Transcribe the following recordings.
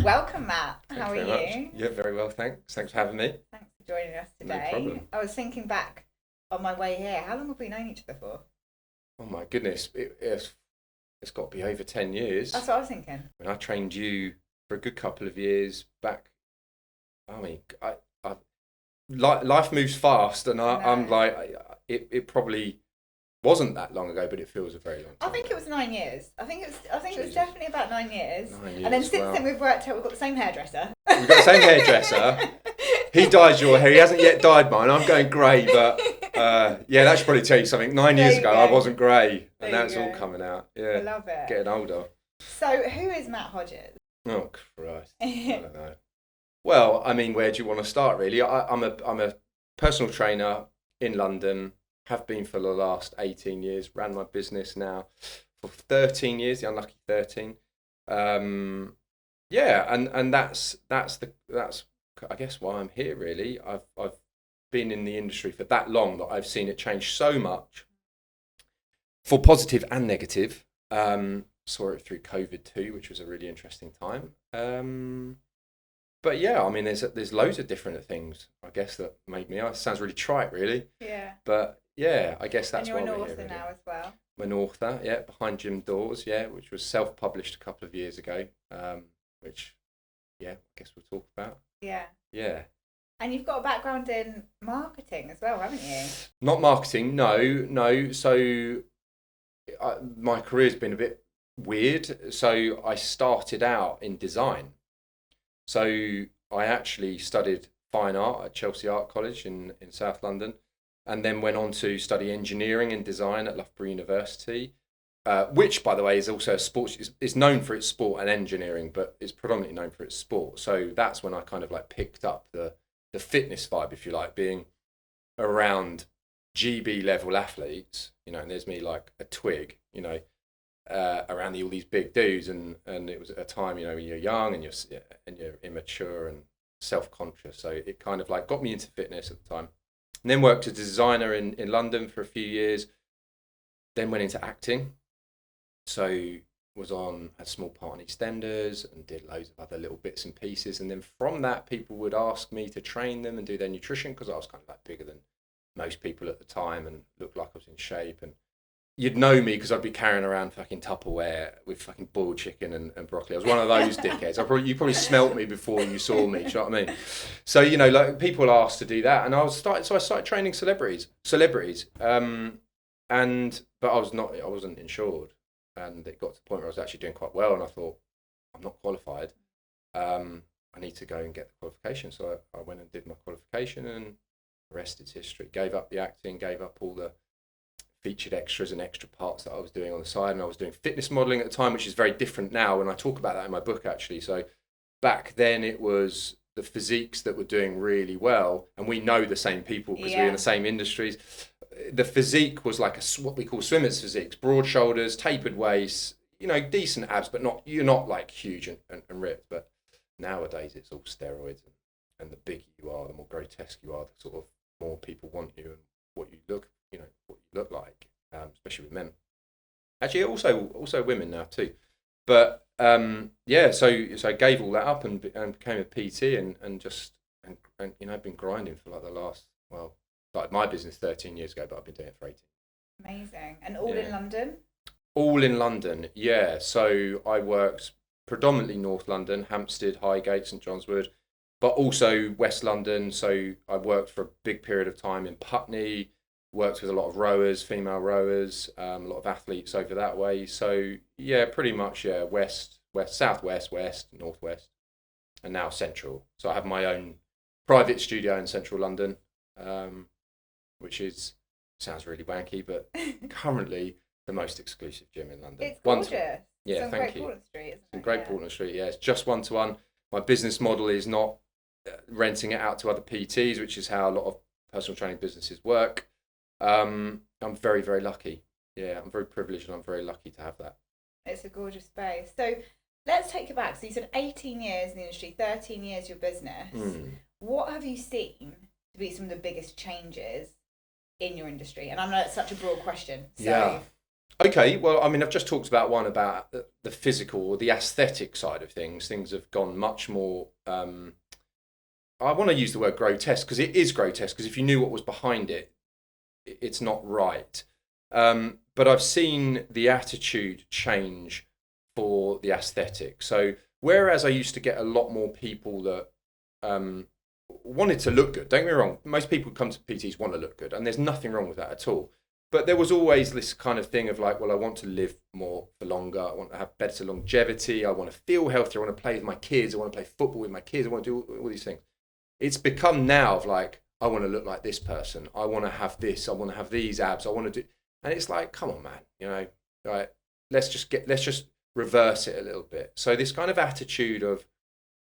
Welcome, Matt. Thank How are you very much. you? Yeah, very well, thanks. Thanks for having me. Thanks for joining us No today. problem. I was thinking back on my way here. How long have we known each other for? Oh my goodness, it's got to be over 10 years. That's what I was thinking. When I trained you for a good couple of years back, I mean, life moves fast, and I'm No. like, it probably wasn't that long ago, but it feels a very long I time think ago. it was 9 years. I think it was Jesus. definitely about 9 years. 9 And then years, since wow. then we've worked out we've got the same hairdresser. We've got the same hairdresser. He dyes your hair. He hasn't yet dyed mine. I'm going grey, but yeah, that should probably tell you something. 9 There years you ago, go. I wasn't grey, There and you that's all go. coming out. I Yeah, love it. getting older. So who is Matt Hodges? Oh Christ, I don't know. Well, I mean, where do you want to start? Really, I'm a personal trainer in London. Have been for the last 18 years. Ran my business now for 13 years. The unlucky 13. Yeah, and that's I guess why I'm here. Really, I've been in the industry for that long that I've seen it change so much, for positive and negative. Saw it through COVID too, which was a really interesting time. But yeah, I mean, there's loads of different things, I guess, that made me. It sounds really trite, really. Yeah. But yeah, I guess that's And you're why an we're here. author Really. now as well. I'm an author, yeah, Behind Gym Doors, yeah, which was self-published a couple of years ago. Which, yeah, I guess we'll talk about. Yeah. Yeah. And you've got a background in marketing as well, haven't you? Not marketing, no. So my career's been a bit weird. So I started out in design. So I actually studied fine art at Chelsea Art College in South London, and then went on to study engineering and design at Loughborough University, which, by the way, is also a sports. It's known for its sport and engineering, but it's predominantly known for its sport. So that's when I kind of like picked up the fitness vibe, if you like, being around GB level athletes, and there's me like a twig, around all these big dudes, and it was at a time, when you're young and you're immature and self-conscious, so it kind of like got me into fitness at the time. And then worked as a designer in London for a few years, then went into acting, so had a small part in EastEnders and did loads of other little bits and pieces, and then from that people would ask me to train them and do their nutrition, because I was kind of like bigger than most people at the time and looked like I was in shape, and you'd know me because I'd be carrying around fucking Tupperware with fucking boiled chicken and broccoli. I was one of those dickheads. You probably smelt me before you saw me. Do you know what I mean? So like people asked to do that, and I started training celebrities. But I wasn't insured, and it got to the point where I was actually doing quite well, and I thought, I'm not qualified. I need to go and get the qualification. So I went and did my qualification, and the rest is history. Gave up the acting, gave up all the featured extras and extra parts that I was doing on the side, and I was doing fitness modeling at the time, which is very different now, and I talk about that in my book actually. So back then it was the physiques that were doing really well, and we know the same people because we're in the same industries. The physique was like what we call swimmers physiques: broad shoulders, tapered waist, decent abs, but you're not like huge and ripped. But nowadays it's all steroids, and the bigger you are, the more grotesque you are, the sort of more people want you and what you look like, especially with men. Actually, also women now too. But so I gave all that up and became a PT and I've been grinding for like the last, started my business 13 years ago, but I've been doing it for 18. Amazing. And all in London? All in London, yeah. So I worked predominantly North London, Hampstead, Highgate, St John's Wood, but also West London. So I worked for a big period of time in Putney, worked with a lot of rowers, female rowers, a lot of athletes over that way. So yeah, pretty much, west, southwest, west, northwest, and now central. So I have my own private studio in central London, which sounds really wanky, but currently the most exclusive gym in London. It's gorgeous. Yeah, it's thank you. Portland Street, isn't it? Great Portland Street, yeah. It's just one-to-one. My business model is not renting it out to other PTs, which is how a lot of personal training businesses work. I'm very, very lucky. Yeah, I'm very privileged, and I'm very lucky to have that. It's a gorgeous space. So let's take it back. So you said 18 years in the industry, 13 years your business. What have you seen to be some of the biggest changes in your industry? And I know it's such a broad question. So. Yeah. Okay, well, I mean, I've just talked about one about the physical or the aesthetic side of things. Things have gone much more. I want to use the word grotesque because it is grotesque. Because if you knew what was behind it, it's not right. But I've seen the attitude change for the aesthetic. So whereas I used to get a lot more people that wanted to look good. Don't get me wrong. Most people who come to PTs want to look good, and there's nothing wrong with that at all. But there was always this kind of thing of like, well, I want to live more for longer. I want to have better longevity. I want to feel healthier. I want to play with my kids. I want to play football with my kids. I want to do all these things. It's become now of like, I want to look like this person. I want to have this. I want to have these abs. I want to do, and it's like, come on, man. You know, like let's just reverse it a little bit. So this kind of attitude of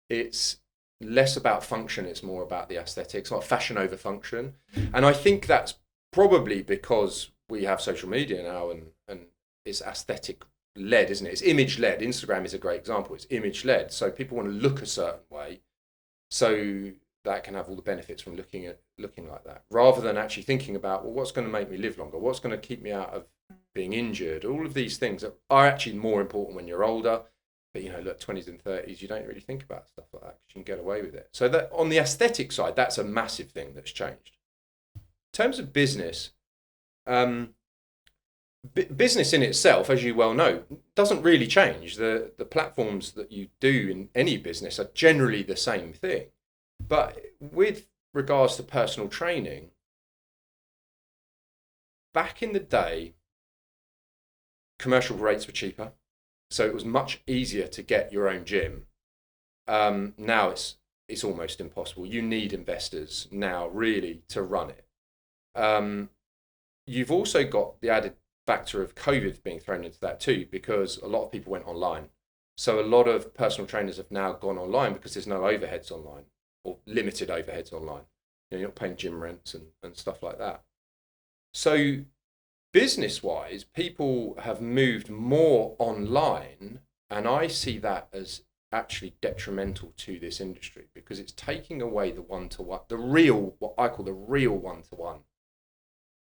it's less about function. It's more about the aesthetics, like fashion over function. And I think that's probably because we have social media now and it's aesthetic led, isn't it? It's image led. Instagram is a great example. It's image led. So people want to look a certain way. So that can have all the benefits from looking like that, rather than actually thinking about, well, what's going to make me live longer? What's going to keep me out of being injured? All of these things that are actually more important when you're older. But, you know, look, 20s and 30s, you don't really think about stuff like that because you can get away with it. So that on the aesthetic side, that's a massive thing that's changed. In terms of business, business in itself, as you well know, doesn't really change. The platforms that you do in any business are generally the same thing. But with regards to personal training, back in the day, commercial rates were cheaper. So it was much easier to get your own gym. Now it's almost impossible. You need investors now really to run it. You've also got the added factor of COVID being thrown into that too, because a lot of people went online. So a lot of personal trainers have now gone online because there's no overheads online or limited overheads online. You know, you're not paying gym rents and stuff like that. So business-wise, people have moved more online, and I see that as actually detrimental to this industry because it's taking away the one-to-one, the real, what I call the real one-to-one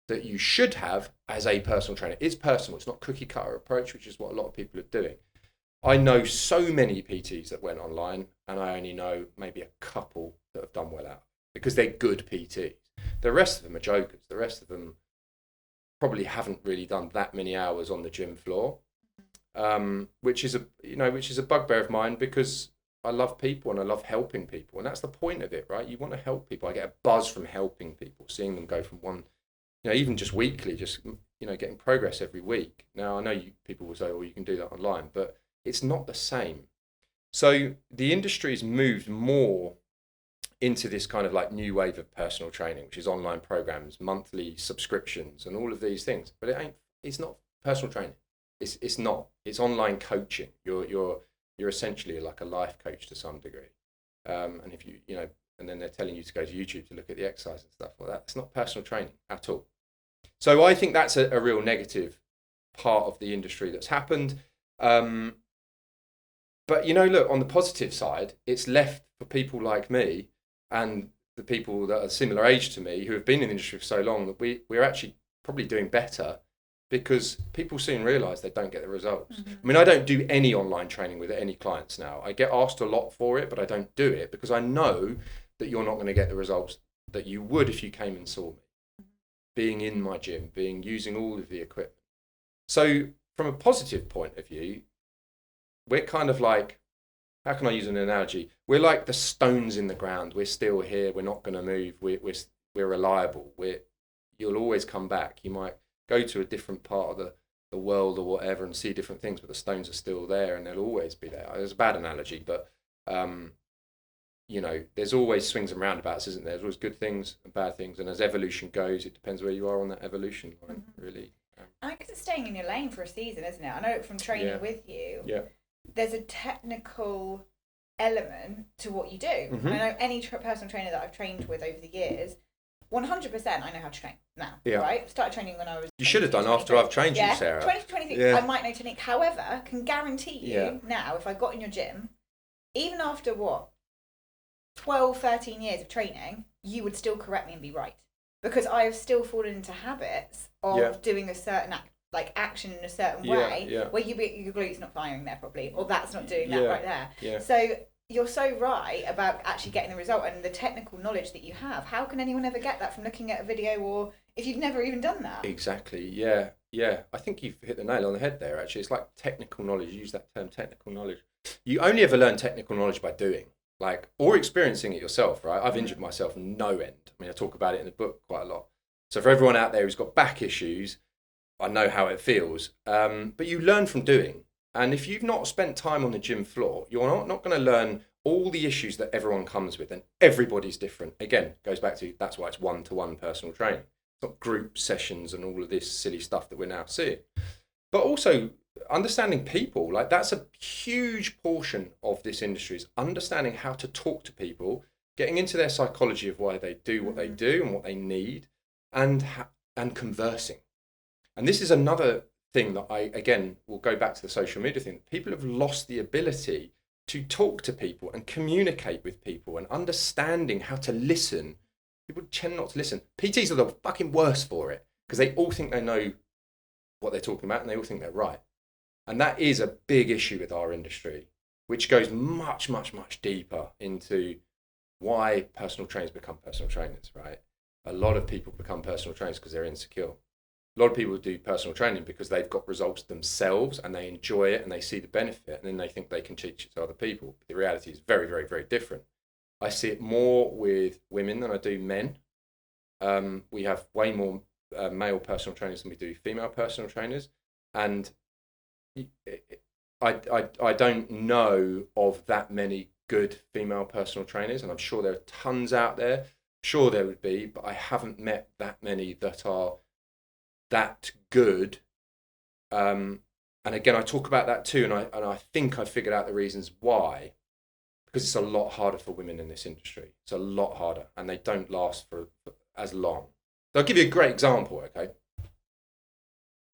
that you should have as a personal trainer. It's personal. It's not cookie cutter approach, which is what a lot of people are doing. I know so many PTs that went online, and I only know maybe a couple that have done well out because they're good PTs. The rest of them are jokers. The rest of them probably haven't really done that many hours on the gym floor, which is a bugbear of mine because I love people and I love helping people, and that's the point of it, right? You want to help people. I get a buzz from helping people, seeing them go from one, you know, even just weekly, just, you know, getting progress every week. Now I know people will say, "Oh, you can do that online," but it's not the same. So the industry's moved more into this kind of like new wave of personal training, which is online programs, monthly subscriptions, and all of these things. But it's not personal training. It's not. It's online coaching. You're essentially like a life coach to some degree. And if you know, and then they're telling you to go to YouTube to look at the exercise and stuff like that. It's not personal training at all. So I think that's a real negative part of the industry that's happened. But you know, look, on the positive side, it's left for people like me and the people that are similar age to me who have been in the industry for so long that we're actually probably doing better because people soon realise they don't get the results. Mm-hmm. I mean, I don't do any online training with any clients now. I get asked a lot for it, but I don't do it because I know that you're not going to get the results that you would if you came and saw me, being in my gym, using all of the equipment. So from a positive point of view, we're kind of like, how can I use an analogy? We're like the stones in the ground. We're still here. We're not going to move. We're reliable. You'll always come back. You might go to a different part of the world or whatever and see different things, but the stones are still there and they'll always be there. It's a bad analogy, but you know, there's always swings and roundabouts, isn't there? There's always good things and bad things, and as evolution goes, it depends where you are on that evolution line, really. I guess it's staying in your lane for a season, isn't it? I know from training with you. Yeah. There's a technical element to what you do. Mm-hmm. I know any personal trainer that I've trained with over the years, 100% I know how to train now, right? Started training when I was... You should have done after I've trained you, Sarah. 2023, I might know technique. However, can guarantee you now, if I got in your gym, even after 12, 13 years of training, you would still correct me and be right. Because I have still fallen into habits of doing a certain like action in a certain way where your glute's not firing there properly, or that's not doing that right there. Yeah. So you're so right about actually getting the result and the technical knowledge that you have. How can anyone ever get that from looking at a video, or if you've never even done that? Exactly. Yeah. I think you've hit the nail on the head there. Actually, it's like technical knowledge. You use that term, technical knowledge. You only ever learn technical knowledge by doing, like, or experiencing it yourself, right? I've injured myself no end. I mean, I talk about it in the book quite a lot. So for everyone out there who's got back issues, I know how it feels. But you learn from doing. And if you've not spent time on the gym floor, you're not going to learn all the issues that everyone comes with. And everybody's different. Again, goes back to, that's why it's one-to-one personal training. It's not group sessions and all of this silly stuff that we're now seeing. But also understanding people, like that's a huge portion of this industry, is understanding how to talk to people, getting into their psychology of why they do what they do and what they need, and conversing. And this is another thing that again, will go back to the social media thing. People have lost the ability to talk to people and communicate with people, and understanding how to listen. People tend not to listen. PTs are the fucking worst for it, because they all think they know what they're talking about and they all think they're right. And that is a big issue with our industry, which goes much, much, much deeper into why personal trainers become personal trainers, right? A lot of people become personal trainers because they're insecure. A lot of people do personal training because they've got results themselves and they enjoy it and they see the benefit, and then they think they can teach it to other people. But the reality is very, very, very different. I see it more with women than I do men. We have way more male personal trainers than we do female personal trainers. And I don't know of that many good female personal trainers, and I'm sure there are tons out there. Sure there would be, but I haven't met that many that are that good. And again, I talk about that too, and I think I figured out the reasons why. Because it's a lot harder for women in this industry. It's a lot harder, and they don't last for as long. So I'll give you a great example, okay?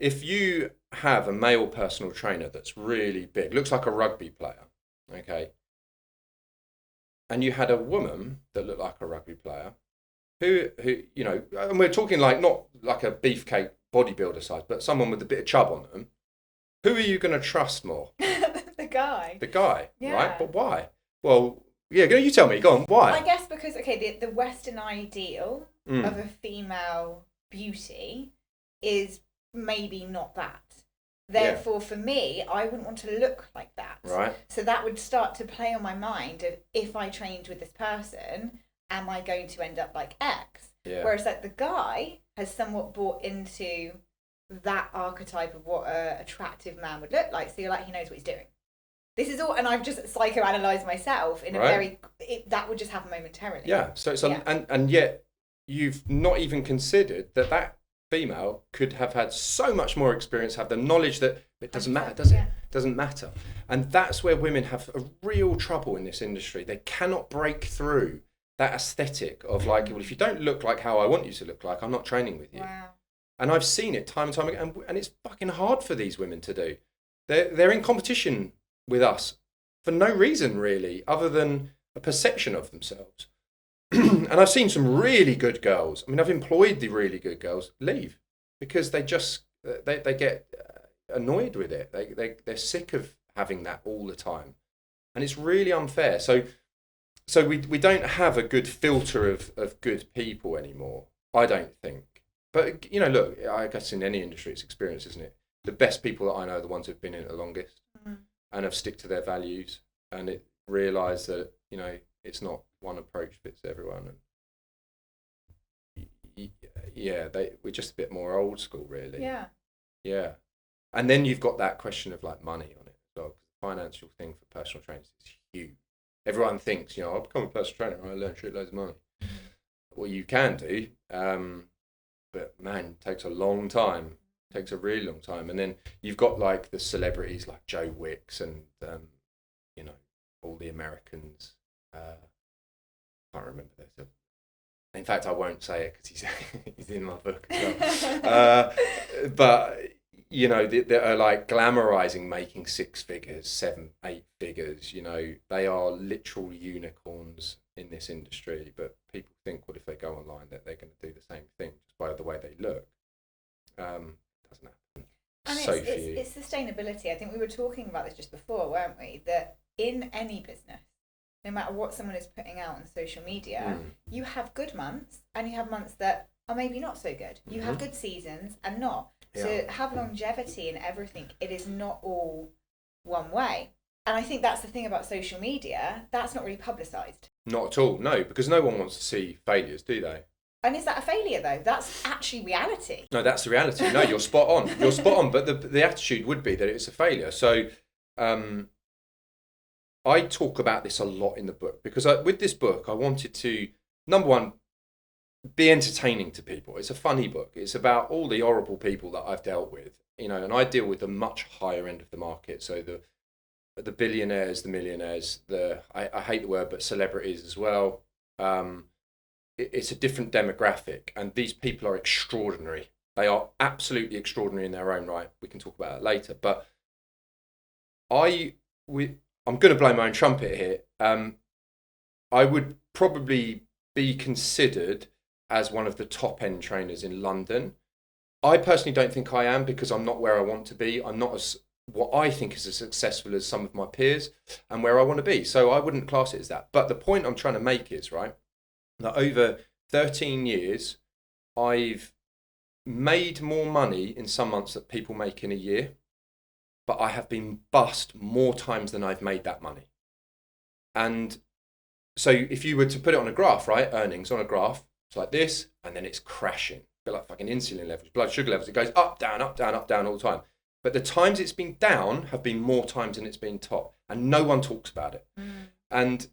If you have a male personal trainer that's really big, looks like a rugby player, okay? And you had a woman that looked like a rugby player who you know, and we're talking like not like a beefcake bodybuilder size, but someone with a bit of chub on them. Who are you going to trust more? The guy. The guy, yeah. Right? But why? Well, yeah, you tell me. Go on, why? I guess because, okay, the Western ideal of a female beauty is maybe not that. Therefore, for me, I wouldn't want to look like that. Right. So that would start to play on my mind of, if I trained with this person, am I going to end up like X? Yeah. Whereas like the guy has somewhat bought into that archetype of what an attractive man would look like. So you're like, he knows what he's doing. This is all, and I've just psychoanalyzed myself in a very, that would just happen momentarily. Yeah. So it's and yet you've not even considered that female could have had so much more experience, have the knowledge that it doesn't matter, does it? Yeah. It doesn't matter. And that's where women have a real trouble in this industry. They cannot break through that aesthetic of like, well, if you don't look like how I want you to look like, I'm not training with you. Wow. And I've seen it time and time again, and it's fucking hard for these women to do. They're in competition with us for no reason really, other than a perception of themselves. And I've seen some really good girls. I mean, I've employed the really good girls leave because they just they get annoyed with it. They're sick of having that all the time, and it's really unfair. So we don't have a good filter of good people anymore, I don't think. But you know, look, I guess in any industry it's experience, isn't it? The best people that I know are the ones who've been in it the longest and have stick to their values and realise that, you know, it's not one approach fits everyone. And we're just a bit more old school, really. Yeah. And then you've got that question of like money on it as well. The financial thing for personal trainers is huge. Everyone thinks, you know, I'll become a personal trainer and I'll learn shitloads of money. Well, you can do, but man, it takes a long time. It takes a really long time. And then you've got like the celebrities like Joe Wicks and, you know, all the Americans. I can't remember this. In fact, I won't say it because he's in my book as well. But, you know, they are like glamorizing making 6 figures, 7, 8 figures. You know, they are literal unicorns in this industry. But people think, well, if they go online, that they're going to do the same thing just by the way they look. Doesn't happen. And so it's, few. It's sustainability. I think we were talking about this just before, weren't we? That in any business, no matter what someone is putting out on social media, you have good months and you have months that are maybe not so good. You have good seasons and not. To have longevity in everything, it is not all one way. And I think that's the thing about social media, that's not really publicised. Not at all, no, because no one wants to see failures, do they? And is that a failure though? That's actually reality. No, that's the reality. No, you're spot on. You're spot on. But the attitude would be that it's a failure. So I talk about this a lot in the book because with this book, I wanted to, number one, be entertaining to people. It's a funny book. It's about all the horrible people that I've dealt with, and I deal with the much higher end of the market. So the billionaires, the millionaires, I hate the word, but celebrities as well. It's a different demographic, and these people are extraordinary. They are absolutely extraordinary in their own right. We can talk about it later, but I'm going to blow my own trumpet here. I would probably be considered as one of the top end trainers in London. I personally don't think I am because I'm not where I want to be. I'm not as what I think is as successful as some of my peers and where I want to be. So I wouldn't class it as that. But the point I'm trying to make is, right, that over 13 years, I've made more money in some months that people make in a year, but I have been bust more times than I've made that money. And so if you were to put it on a graph, right, earnings on a graph, it's like this, and then it's crashing. A bit like fucking insulin levels, blood sugar levels. It goes up, down, up, down, up, down all the time. But the times it's been down have been more times than it's been top. And no one talks about it. And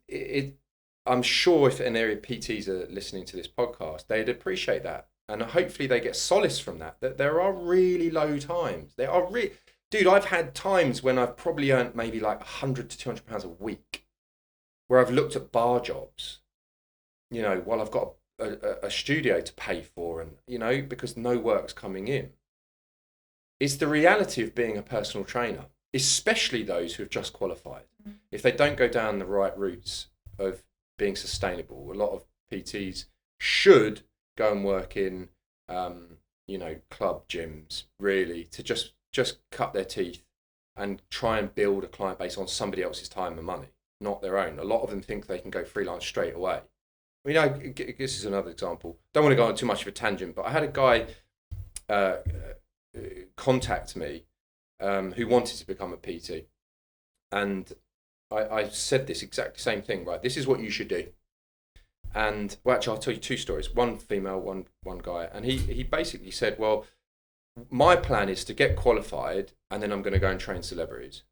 I'm sure if any area PTs are listening to this podcast, they'd appreciate that. And hopefully they get solace from that there are really low times. There are dude, I've had times when I've probably earned maybe like £100 to £200 a week, where I've looked at bar jobs, while I've got a studio to pay for, and because no work's coming in. It's the reality of being a personal trainer, especially those who have just qualified. If they don't go down the right routes of being sustainable, a lot of PTs should go and work in club gyms, really, to just cut their teeth and try and build a client base on somebody else's time and money, not their own. A lot of them think they can go freelance straight away. This is another example. Don't want to go on too much of a tangent, but I had a guy contact me who wanted to become a PT, and I said this exact same thing, right? This is what you should do. And actually, I'll tell you two stories. One female, one guy, and he basically said, well, my plan is to get qualified, and then I'm going to go and train celebrities.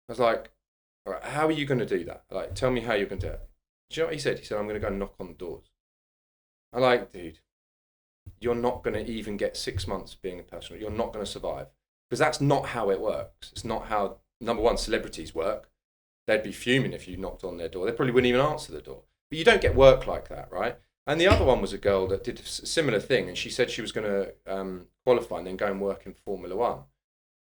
I was like, all right, how are you going to do that? Like, tell me how you're going to do it. Do you know what he said? He said, I'm going to go and knock on doors. I'm like, dude, you're not going to even get 6 months being a personal. You're not going to survive, because that's not how it works. It's not how, number one, celebrities work. They'd be fuming if you knocked on their door. They probably wouldn't even answer the door. But you don't get work like that, right? And the other one was a girl that did a similar thing, and she said she was going to qualify and then go and work in Formula One.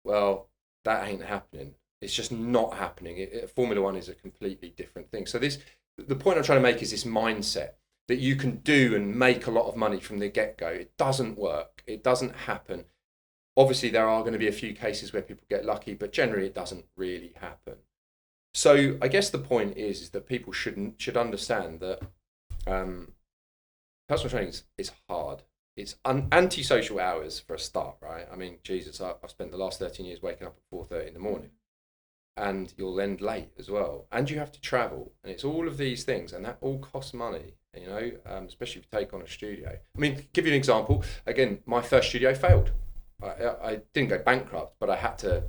Well, that ain't happening. It's just not happening. Formula One is a completely different thing. So the point I'm trying to make is this mindset that you can do and make a lot of money from the get-go. It doesn't work. It doesn't happen. Obviously, there are going to be a few cases where people get lucky, but generally it doesn't really happen. So I guess the point is that people should understand that personal training is hard. It's anti-social hours for a start, right? I mean, Jesus, I've spent the last 13 years waking up at 4:30 in the morning, and you'll end late as well, and you have to travel, and it's all of these things, and that all costs money, especially if you take on a studio. I mean, to give you an example, again, my first studio failed. I didn't go bankrupt, but I had to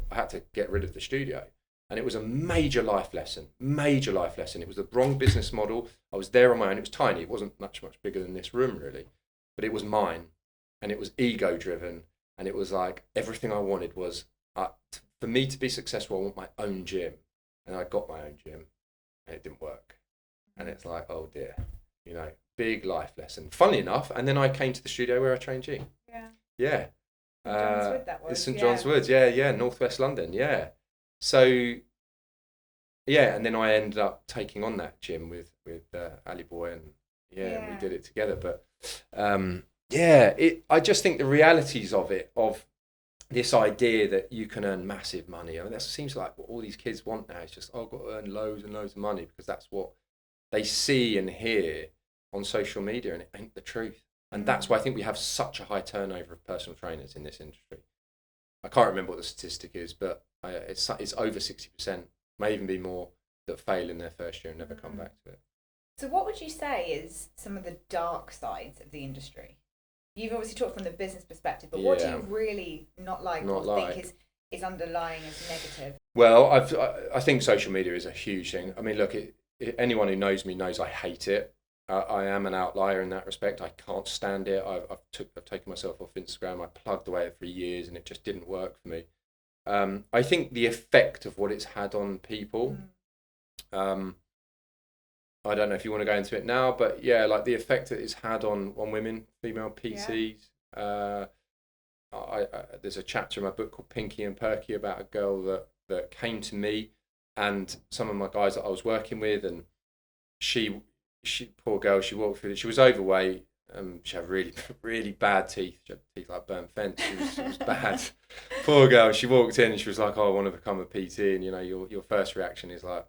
get rid of the studio. And it was a major life lesson. It was the wrong business model. I was there on my own. It was tiny. It wasn't much bigger than this room, really. But it was mine. And it was ego-driven. And it was like everything I wanted was, for me to be successful, I want my own gym. And I got my own gym. And it didn't work. And it's like, oh dear. Big life lesson. Funnily enough, and then I came to the studio where I trained G. Yeah. St John's Wood, that was. St John's Wood, yeah. Northwest London, yeah. So, yeah, and then I ended up taking on that gym with Ali Boy, and we did it together. But I just think the realities of this idea that you can earn massive money. I mean, that seems like what all these kids want now. It's just, oh, I've got to earn loads and loads of money, because that's what they see and hear on social media, and it ain't the truth. And that's why I think we have such a high turnover of personal trainers in this industry. I can't remember what the statistic is, but it's over 60%, may even be more, that fail in their first year and never come back to it. So what would you say is some of the dark sides of the industry? You've obviously talked from the business perspective, but what do you really not like think is underlying as negative? Well, I think social media is a huge thing. I mean, look, anyone who knows me knows I hate it. I am an outlier in that respect. I can't stand it. I've taken myself off Instagram. I plugged away it for years, and it just didn't work for me. I think the effect of what it's had on people. I don't know if you want to go into it now, but yeah, like the effect that it's had on women, female PTs. Yeah. There's a chapter in my book called Pinky and Perky about a girl that came to me and some of my guys that I was working with, and she poor girl, she walked through it. She was overweight. She had really, really bad teeth. She had teeth like burnt fence. She was bad. Poor girl. She walked in and she was like, "Oh, I want to become a PT." And your first reaction is like,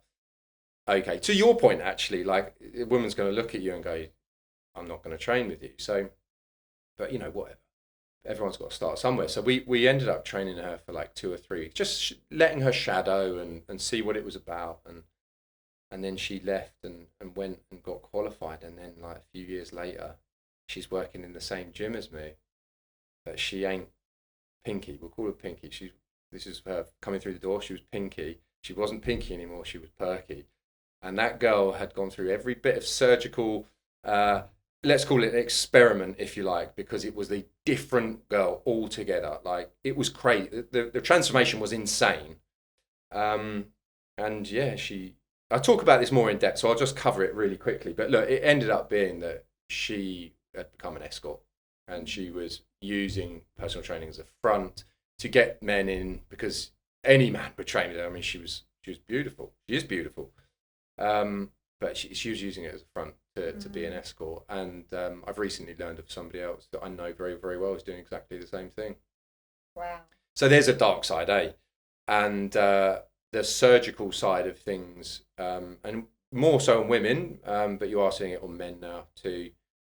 okay, to your point, actually, like a woman's going to look at you and go, I'm not going to train with you. So, but whatever. Everyone's got to start somewhere. So we ended up training her for like 2 or 3 weeks, just letting her shadow and see what it was about. And then she left and went and got qualified. And then like a few years later, she's working in the same gym as me. But she ain't Pinky. We'll call her Pinky. This is her coming through the door. She was Pinky. She wasn't Pinky anymore. She was Perky. And that girl had gone through every bit of surgical, let's call it an experiment, if you like, because it was a different girl altogether. Like, it was crazy. The transformation was insane. And yeah, I talk about this more in depth, so I'll just cover it really quickly. But look, it ended up being that she had become an escort, and she was using personal training as a front to get men in, because any man would train with her. I mean, she was beautiful. She is beautiful. But she was using it as a front to be an escort. And I've recently learned of somebody else that I know very, very well is doing exactly the same thing. Wow. So there's a dark side, and the surgical side of things, and more so on women, but you are seeing it on men now too.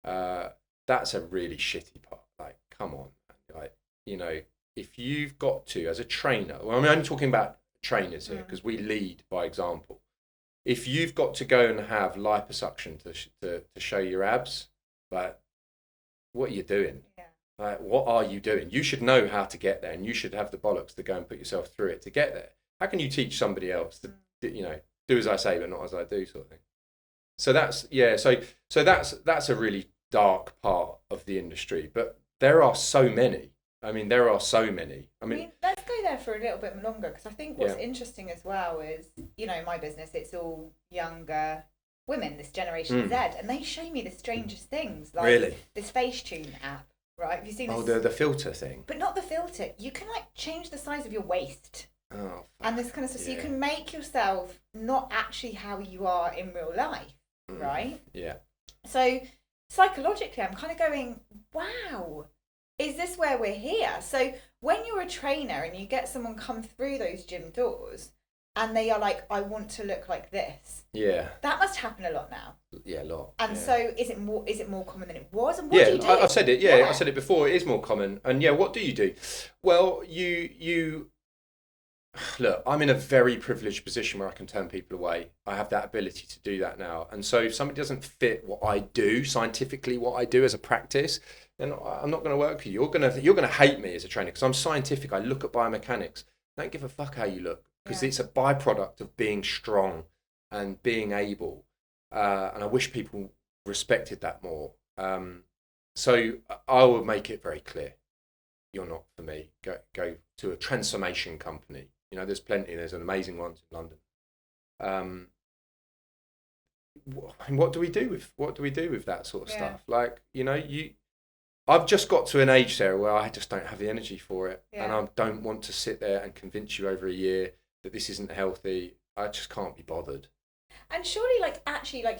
That's a really shitty part. Like, come on, like, if you've got to, as a trainer, well, I mean, I'm talking about trainers here because we lead by example. If you've got to go and have liposuction to show your abs, like, what are you doing? Yeah. Like, what are you doing? You should know how to get there, and you should have the bollocks to go and put yourself through it to get there. How can you teach somebody else to, do as I say but not as I do, sort of thing? So that's a really dark part of the industry. But there are so many. I mean, let's go there for a little bit longer, because I think what's interesting as well is, my business, it's all younger women, this Generation Z, and they show me the strangest things, like this Facetune app, right? Have you seen this? Oh, the filter thing. But not the filter. You can like change the size of your waist. Oh. And this kind of stuff. So you can make yourself not actually how you are in real life, right? Yeah. So psychologically, I'm kind of going, wow. Is this where we're here? So when you're a trainer and you get someone come through those gym doors and they are like, I want to look like this. Yeah. That must happen a lot now. Yeah, a lot. And so is it more common than it was? And what do you do? I've said it. Yeah, I said it before. It is more common. And yeah, what do you do? Well, you look, I'm in a very privileged position where I can turn people away. I have that ability to do that now. And so if somebody doesn't fit what I do, scientifically what I do as a practice, then I'm not going to work for you. You're going to hate me as a trainer because I'm scientific. I look at biomechanics. I don't give a fuck how you look, because it's a byproduct of being strong and being able. And I wish people respected that more. So I will make it very clear. You're not for me. Go to a transformation company. There's plenty. There's an amazing one in London. What do we do with that sort of stuff? Like, I've just got to an age, Sarah, where I just don't have the energy for it. Yeah. And I don't want to sit there and convince you over a year that this isn't healthy. I just can't be bothered. And surely, like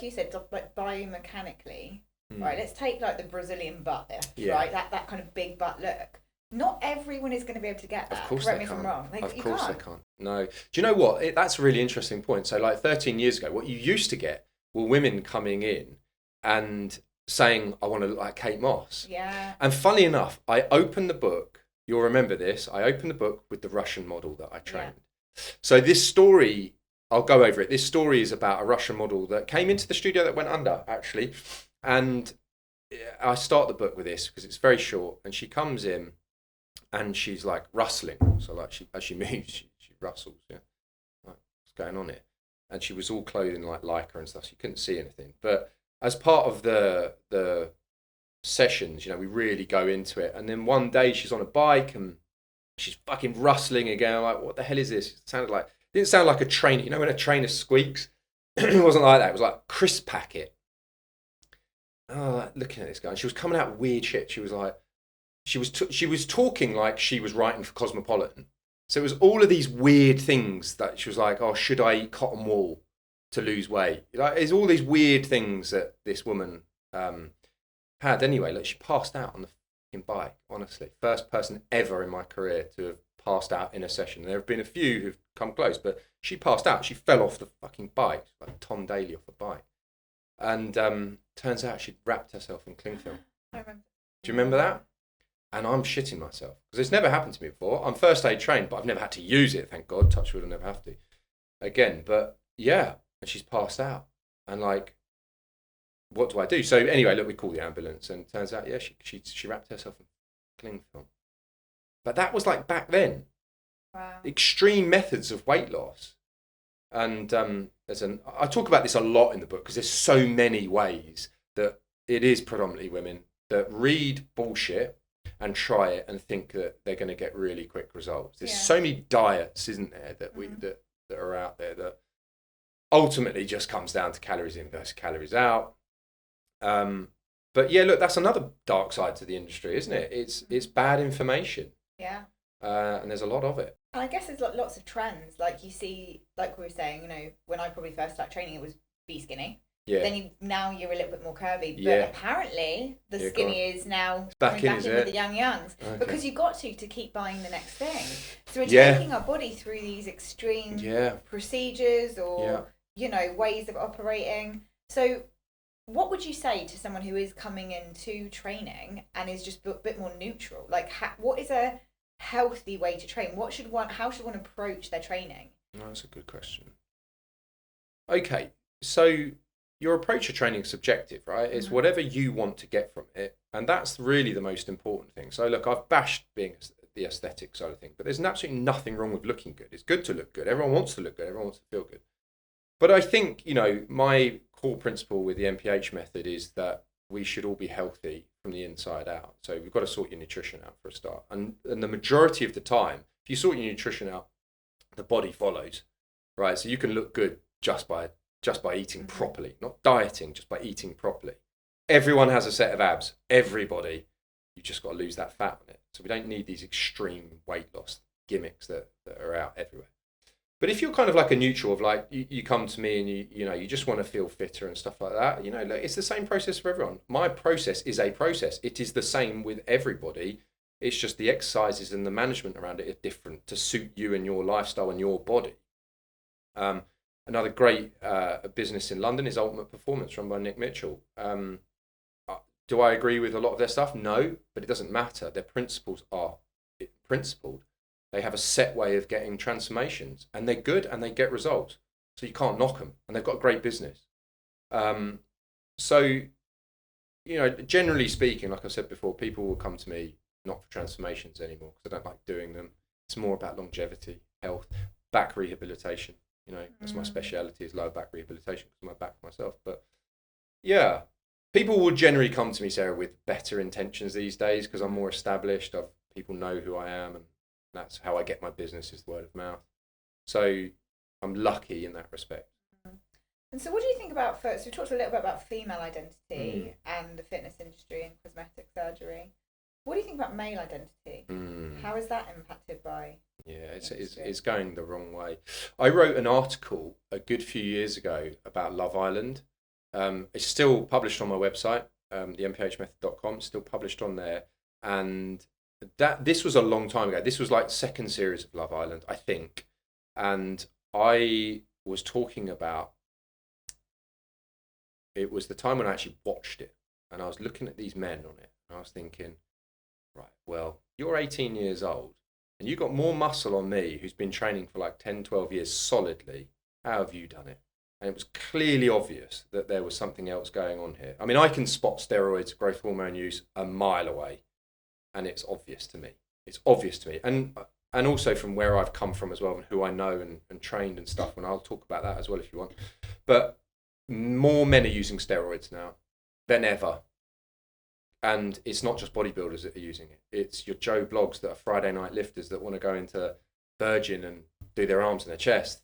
you said, like biomechanically, right? Let's take like the Brazilian butt lift, right? That kind of big butt look. not everyone is going to be able to get that. Of course Correct they me if I'm can't. wrong. Like, Of you course can't. they can't. No. Do you know what? That's a really interesting point. So like 13 years ago, what you used to get were women coming in and saying, I want to look like Kate Moss. Yeah. And funny enough, I opened the book. You'll remember this. I opened the book with the Russian model that I trained. Yeah. So this story, I'll go over it. This story is about a Russian model that came into the studio that went under, actually. And I start the book with this because it's very short. And she comes in and she's like rustling. So like as she moves, she rustles. Yeah. Like, what's going on here? And she was all clothed in like lycra and stuff. So you couldn't see anything. But as part of the sessions, we really go into it. And then one day she's on a bike and she's fucking rustling again. I'm like, what the hell is this? It didn't sound like a trainer. When a trainer squeaks? It wasn't like that. It was like crisp packet. Oh, looking at this guy. And she was coming out weird shit. She was like, she was talking like she was writing for Cosmopolitan. So it was all of these weird things that she was like, oh, should I eat cotton wool to lose weight? Like, there's all these weird things that this woman had. Anyway, look, she passed out on the fucking bike, honestly. First person ever in my career to have passed out in a session. There have been a few who've come close, but she passed out. She fell off the fucking bike, like Tom Daly off a bike. And turns out she'd wrapped herself in cling film. I remember. Do you remember that? And I'm shitting myself because it's never happened to me before. I'm first aid trained, but I've never had to use it. Thank God, touch wood, I'll never have to again. But yeah, and she's passed out. And like, what do I do? So anyway, look, we call the ambulance, and it turns out, yeah, she wrapped herself in cling film. But that was like back then. Wow. Extreme methods of weight loss. And I talk about this a lot in the book because there's so many ways that it is predominantly women that read bullshit and try it and think that they're going to get really quick results. There's so many diets, isn't there, that that are out there that ultimately just comes down to calories in versus calories out. But yeah, look, that's another dark side to the industry, isn't it? It's bad information. Yeah. And there's a lot of it. And I guess there's lots of trends. Like you see, like we were saying, when I probably first started training, it was be skinny. Yeah. Then now you're a little bit more curvy. But yeah. Apparently the skinny is now back in with the youngs. Okay. Because you've got to keep buying the next thing. So we're taking our body through these extreme procedures or, ways of operating. So what would you say to someone who is coming into training and is just a bit more neutral? Like, what is a healthy way to train? How should one approach their training? Oh, that's a good question. Okay, so your approach to training is subjective, right? It's whatever you want to get from it, and that's really the most important thing. So look, I've bashed being the aesthetic side of things, but there's absolutely nothing wrong with looking good. It's good to look good. Everyone wants to look good. Everyone wants to feel good. But I think, my core principle with the MPH method is that we should all be healthy from the inside out. So we've got to sort your nutrition out for a start. And the majority of the time, if you sort your nutrition out, the body follows, right? So you can look good just by eating properly, not dieting, just by eating properly. Everyone has a set of abs. Everybody. You've just got to lose that fat on it. So we don't need these extreme weight loss gimmicks that are out everywhere. But if you're kind of like a neutral of like, you come to me and you just want to feel fitter and stuff like that, it's the same process for everyone. My process is a process. It is the same with everybody. It's just the exercises and the management around it are different to suit you and your lifestyle and your body. Another great business in London is Ultimate Performance, run by Nick Mitchell. Do I agree with a lot of their stuff? No, but it doesn't matter. Their principles are principled. They have a set way of getting transformations, and they're good and they get results. So you can't knock them, and they've got a great business. So, generally speaking, like I said before, people will come to me not for transformations anymore because I don't like doing them. It's more about longevity, health, back rehabilitation. That's my speciality, is lower back rehabilitation because of my back myself. But yeah, people will generally come to me, Sarah, with better intentions these days because I'm more established. People know who I am, and that's how I get my business, is word of mouth. So I'm lucky in that respect. And so what do you think about, first, we talked a little bit about female identity and the fitness industry and cosmetic surgery. What do you think about male identity? How is that impacted by? Yeah, it's going the wrong way. I wrote an article a good few years ago about Love Island. It's still published on my website, thempHmethod.com. It's still published on there. And this was a long time ago. This was like second series of Love Island, I think. And I was talking about, it was the time when I actually watched it, and I was looking at these men on it, and I was thinking, right, well, you're 18 years old, and you got more muscle on me, who's been training for like 10, 12 years solidly. How have you done it? And it was clearly obvious that there was something else going on here. I mean, I can spot steroids, growth hormone use a mile away, and it's obvious to me. It's obvious to me. And also from where I've come from as well, and who I know and trained and stuff, and I'll talk about that as well if you want. But more men are using steroids now than ever. And it's not just bodybuilders that are using it. It's your Joe Blogs that are Friday night lifters that want to go into Virgin and do their arms and their chest.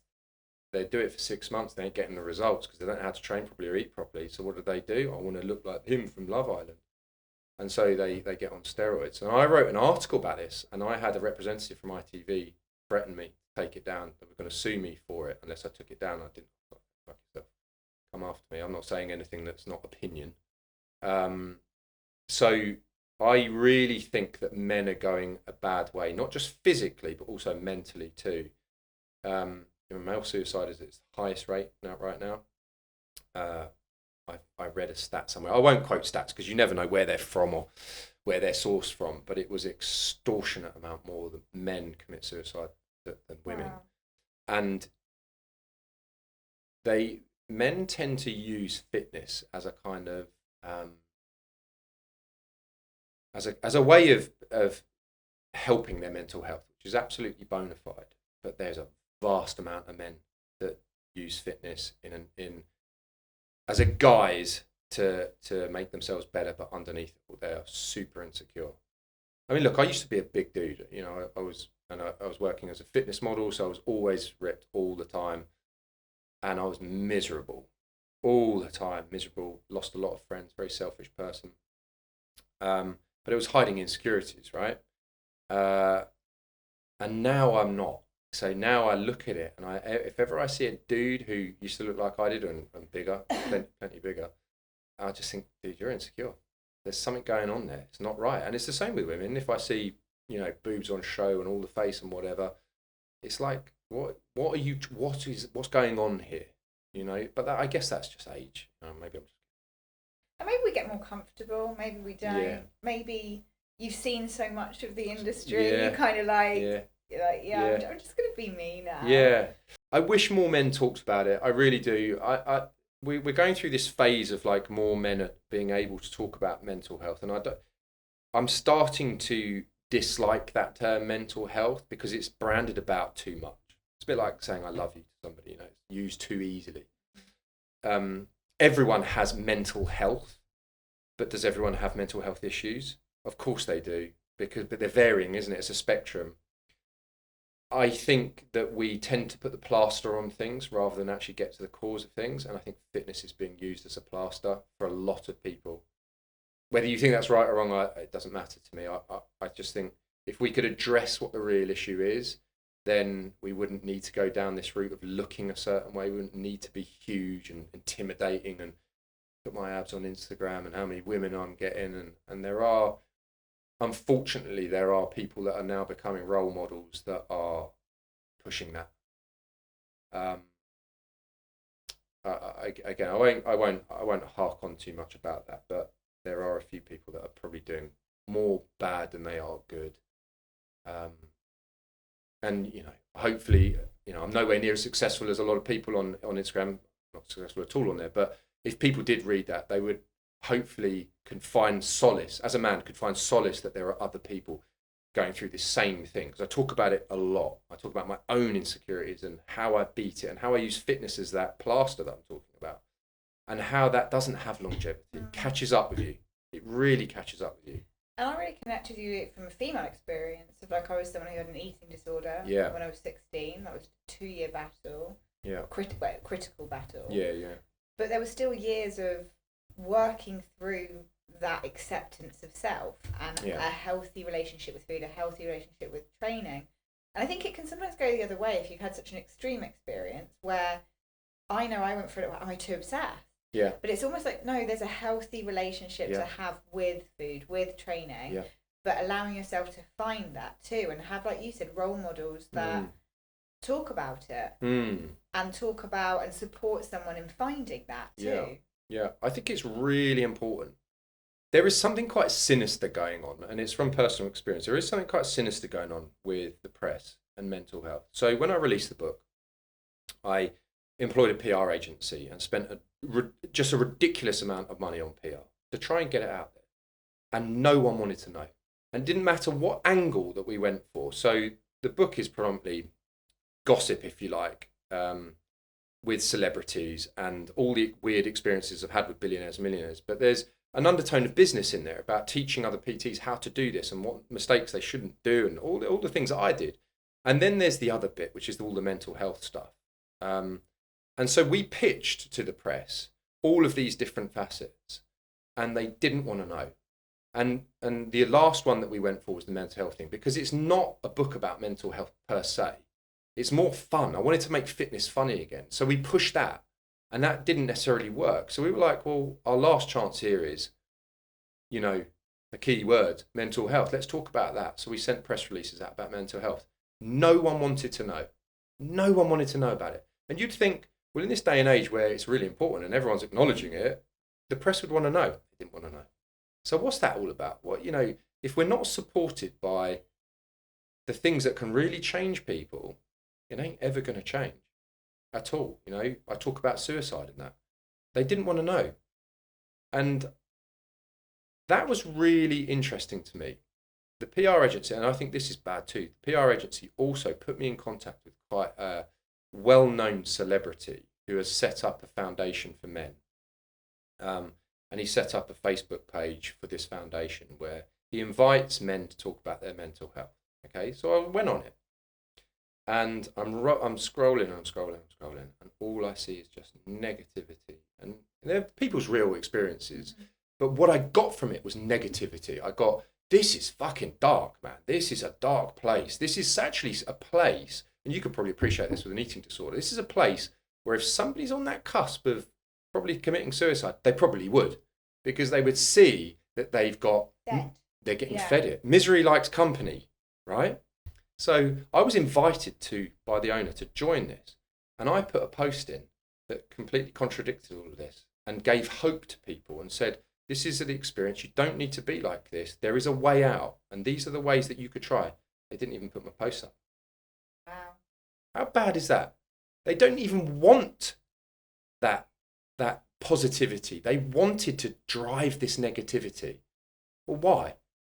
They do it for 6 months. They ain't getting the results because they don't know how to train properly or eat properly. So what do? I want to look like him from Love Island. And so they get on steroids. And I wrote an article about this, and I had a representative from ITV threaten me to take it down. They were going to sue me for it unless I took it down. I didn't. Fuck yourself. Come after me. I'm not saying anything that's not opinion. So I really think that men are going a bad way, not just physically, but also mentally too. Male suicide is its highest rate right now. I read a stat somewhere. I won't quote stats because you never know where they're from or where they're sourced from, but it was extortionate amount more that men commit suicide than women. Wow. And men tend to use fitness as a kind of as a way of helping their mental health, which is absolutely bona fide. But there's a vast amount of men that use fitness in as a guise to make themselves better, but underneath it all, they are super insecure. I mean, look, I used to be a big dude. You know, I was working as a fitness model, so I was always ripped all the time, and I was miserable all the time. Miserable, lost a lot of friends, very selfish person. But it was hiding insecurities, right? And now I'm not. So now I look at it, and if ever I see a dude who used to look like I did and bigger, plenty bigger, I just think, dude, you're insecure. There's something going on there. It's not right. And it's the same with women. If I see, boobs on show and all the face and whatever, it's like, what's going on here? But I guess that's just age. Maybe and maybe we get more comfortable. Maybe we don't. Yeah. Maybe you've seen so much of the industry. Yeah. You kind of like. Yeah. You're like, I'm just going to be me now. Yeah. I wish more men talked about it. I really do. We're going through this phase of like more men are being able to talk about mental health. And I'm starting to dislike that term mental health because it's branded about too much. It's a bit like saying I love you to somebody, it's used too easily. Everyone has mental health, but does everyone have mental health issues? Of course they do, but they're varying, isn't it? It's a spectrum. I think that we tend to put the plaster on things rather than actually get to the cause of things. And I think fitness is being used as a plaster for a lot of people. Whether you think that's right or wrong, it doesn't matter to me. I just think if we could address what the real issue is, then we wouldn't need to go down this route of looking a certain way. We wouldn't need to be huge and intimidating and put my abs on Instagram and how many women I'm getting. And unfortunately, there are people that are now becoming role models that are pushing that. Again, I won't hark on too much about that, but there are a few people that are probably doing more bad than they are good. And hopefully, I'm nowhere near as successful as a lot of people on Instagram. Not successful at all on there, but if people did read that, they would hopefully could find solace, as a man, could find solace that there are other people going through the same thing. Because I talk about it a lot. I talk about my own insecurities and how I beat it and how I use fitness as that plaster that I'm talking about and how that doesn't have longevity. It catches up with you. It really catches up with you. And I really connect with you from a female experience of I was someone who had an eating disorder when I was 16. That was a 2-year battle. Yeah. Critical battle. Yeah. But there were still years of working through that acceptance of self and a healthy relationship with food, a healthy relationship with training. And I think it can sometimes go the other way if you've had such an extreme experience where I know I went through it, am I too obsessed? Yeah. But it's almost like, no, there's a healthy relationship to have with food, with training. Yeah. but allowing yourself to find that too, and have, like you said, role models that talk about it and talk about and support someone in finding that too. Yeah, I think it's really important. There is something quite sinister going on, and it's from personal experience. There is something quite sinister going on with the press and mental health. So when I released the book, I employed a PR agency and spent just a ridiculous amount of money on PR to try and get it out there. And no one wanted to know. And it didn't matter what angle that we went for. So the book is predominantly gossip, if you like, with celebrities and all the weird experiences I've had with billionaires and millionaires. But there's an undertone of business in there about teaching other PTs how to do this and what mistakes they shouldn't do and all the things that I did. And then there's the other bit, which is all the mental health stuff. And so we pitched to the press all of these different facets, and they didn't want to know. And the last one that we went for was the mental health thing, because it's not a book about mental health per se. It's more fun. I wanted to make fitness funny again. So we pushed that, and that didn't necessarily work. So we were like, well, our last chance here is, you know, the key word, mental health. Let's talk about that. So we sent press releases out about mental health. No one wanted to know. No one wanted to know about it. And you'd think, well, in this day and age where it's really important and everyone's acknowledging it, the press would want to know. They didn't want to know. So what's that all about? What, you know, if we're not supported by the things that can really change people, it ain't ever going to change at all. You know, I talk about suicide and that. They didn't want to know. And that was really interesting to me. The PR agency, and I think this is bad too, the PR agency also put me in contact with quite a well-known celebrity who has set up a foundation for men. And he set up a Facebook page for this foundation where he invites men to talk about their mental health. Okay, so I went on it. And I'm scrolling, and all I see is just negativity. And they're people's real experiences. But what I got from it was negativity. I got, this is fucking dark, man. This is a dark place. This is actually a place, and you could probably appreciate this with an eating disorder. This is a place where if somebody's on that cusp of probably committing suicide, they probably would, because they would see that they've got, they're getting fed it. Misery likes company, right? So I was invited by the owner to join this, and I put a post in that completely contradicted all of this and gave hope to people and said, this is the experience. You don't need to be like this. There is a way out, and these are the ways that you could try. They didn't even put my post up. Wow. How bad is that? They don't even want that positivity. They wanted to drive this negativity. Well, why?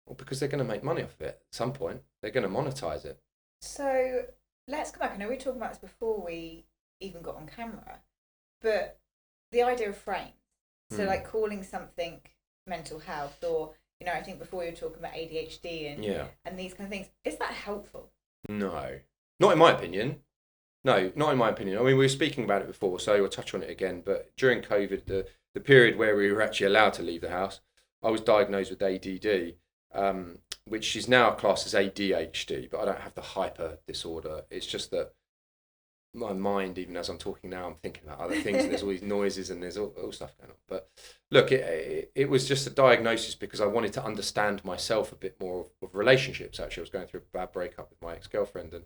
Well, because they're going to make money off of it at some point. They're going to monetize it. So let's come back. I know we were talking about this before we even got on camera, but the idea of frames. So like calling something mental health, or, you know, I think before you were talking about ADHD and these kind of things. Is that helpful? No, not in my opinion. No, not in my opinion. I mean, we were speaking about it before, so we'll touch on it again. But during COVID, the period where we were actually allowed to leave the house, I was diagnosed with ADD, which is now classed as ADHD, but I don't have the hyper disorder. It's just that my mind, even as I'm talking now, I'm thinking about other things, and there's all these noises and there's all stuff going on. But look, it was just a diagnosis because I wanted to understand myself a bit more of relationships. Actually, I was going through a bad breakup with my ex-girlfriend, and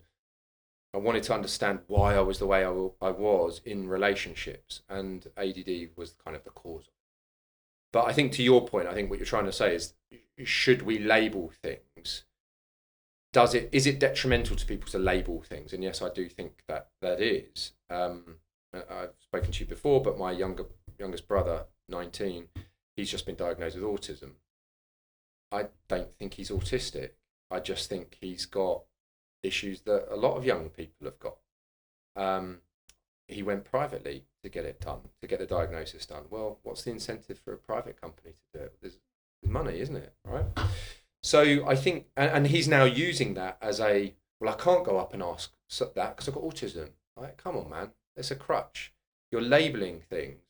I wanted to understand why I was the way I was in relationships, and ADD was kind of the cause. But I think, to your point, I think what you're trying to say is, should we label things? Is it detrimental to people to label things? And yes, I do think that is. I've spoken to you before, but my youngest brother, 19, he's just been diagnosed with autism. I don't think he's autistic. I just think he's got issues that a lot of young people have got. He went privately to get it done, to get the diagnosis done. Well, what's the incentive for a private company to do it? There's money, isn't it? Right? So I think, and he's now using that as I can't go up and ask that because I've got autism. Like, come on, man, it's a crutch. You're labeling things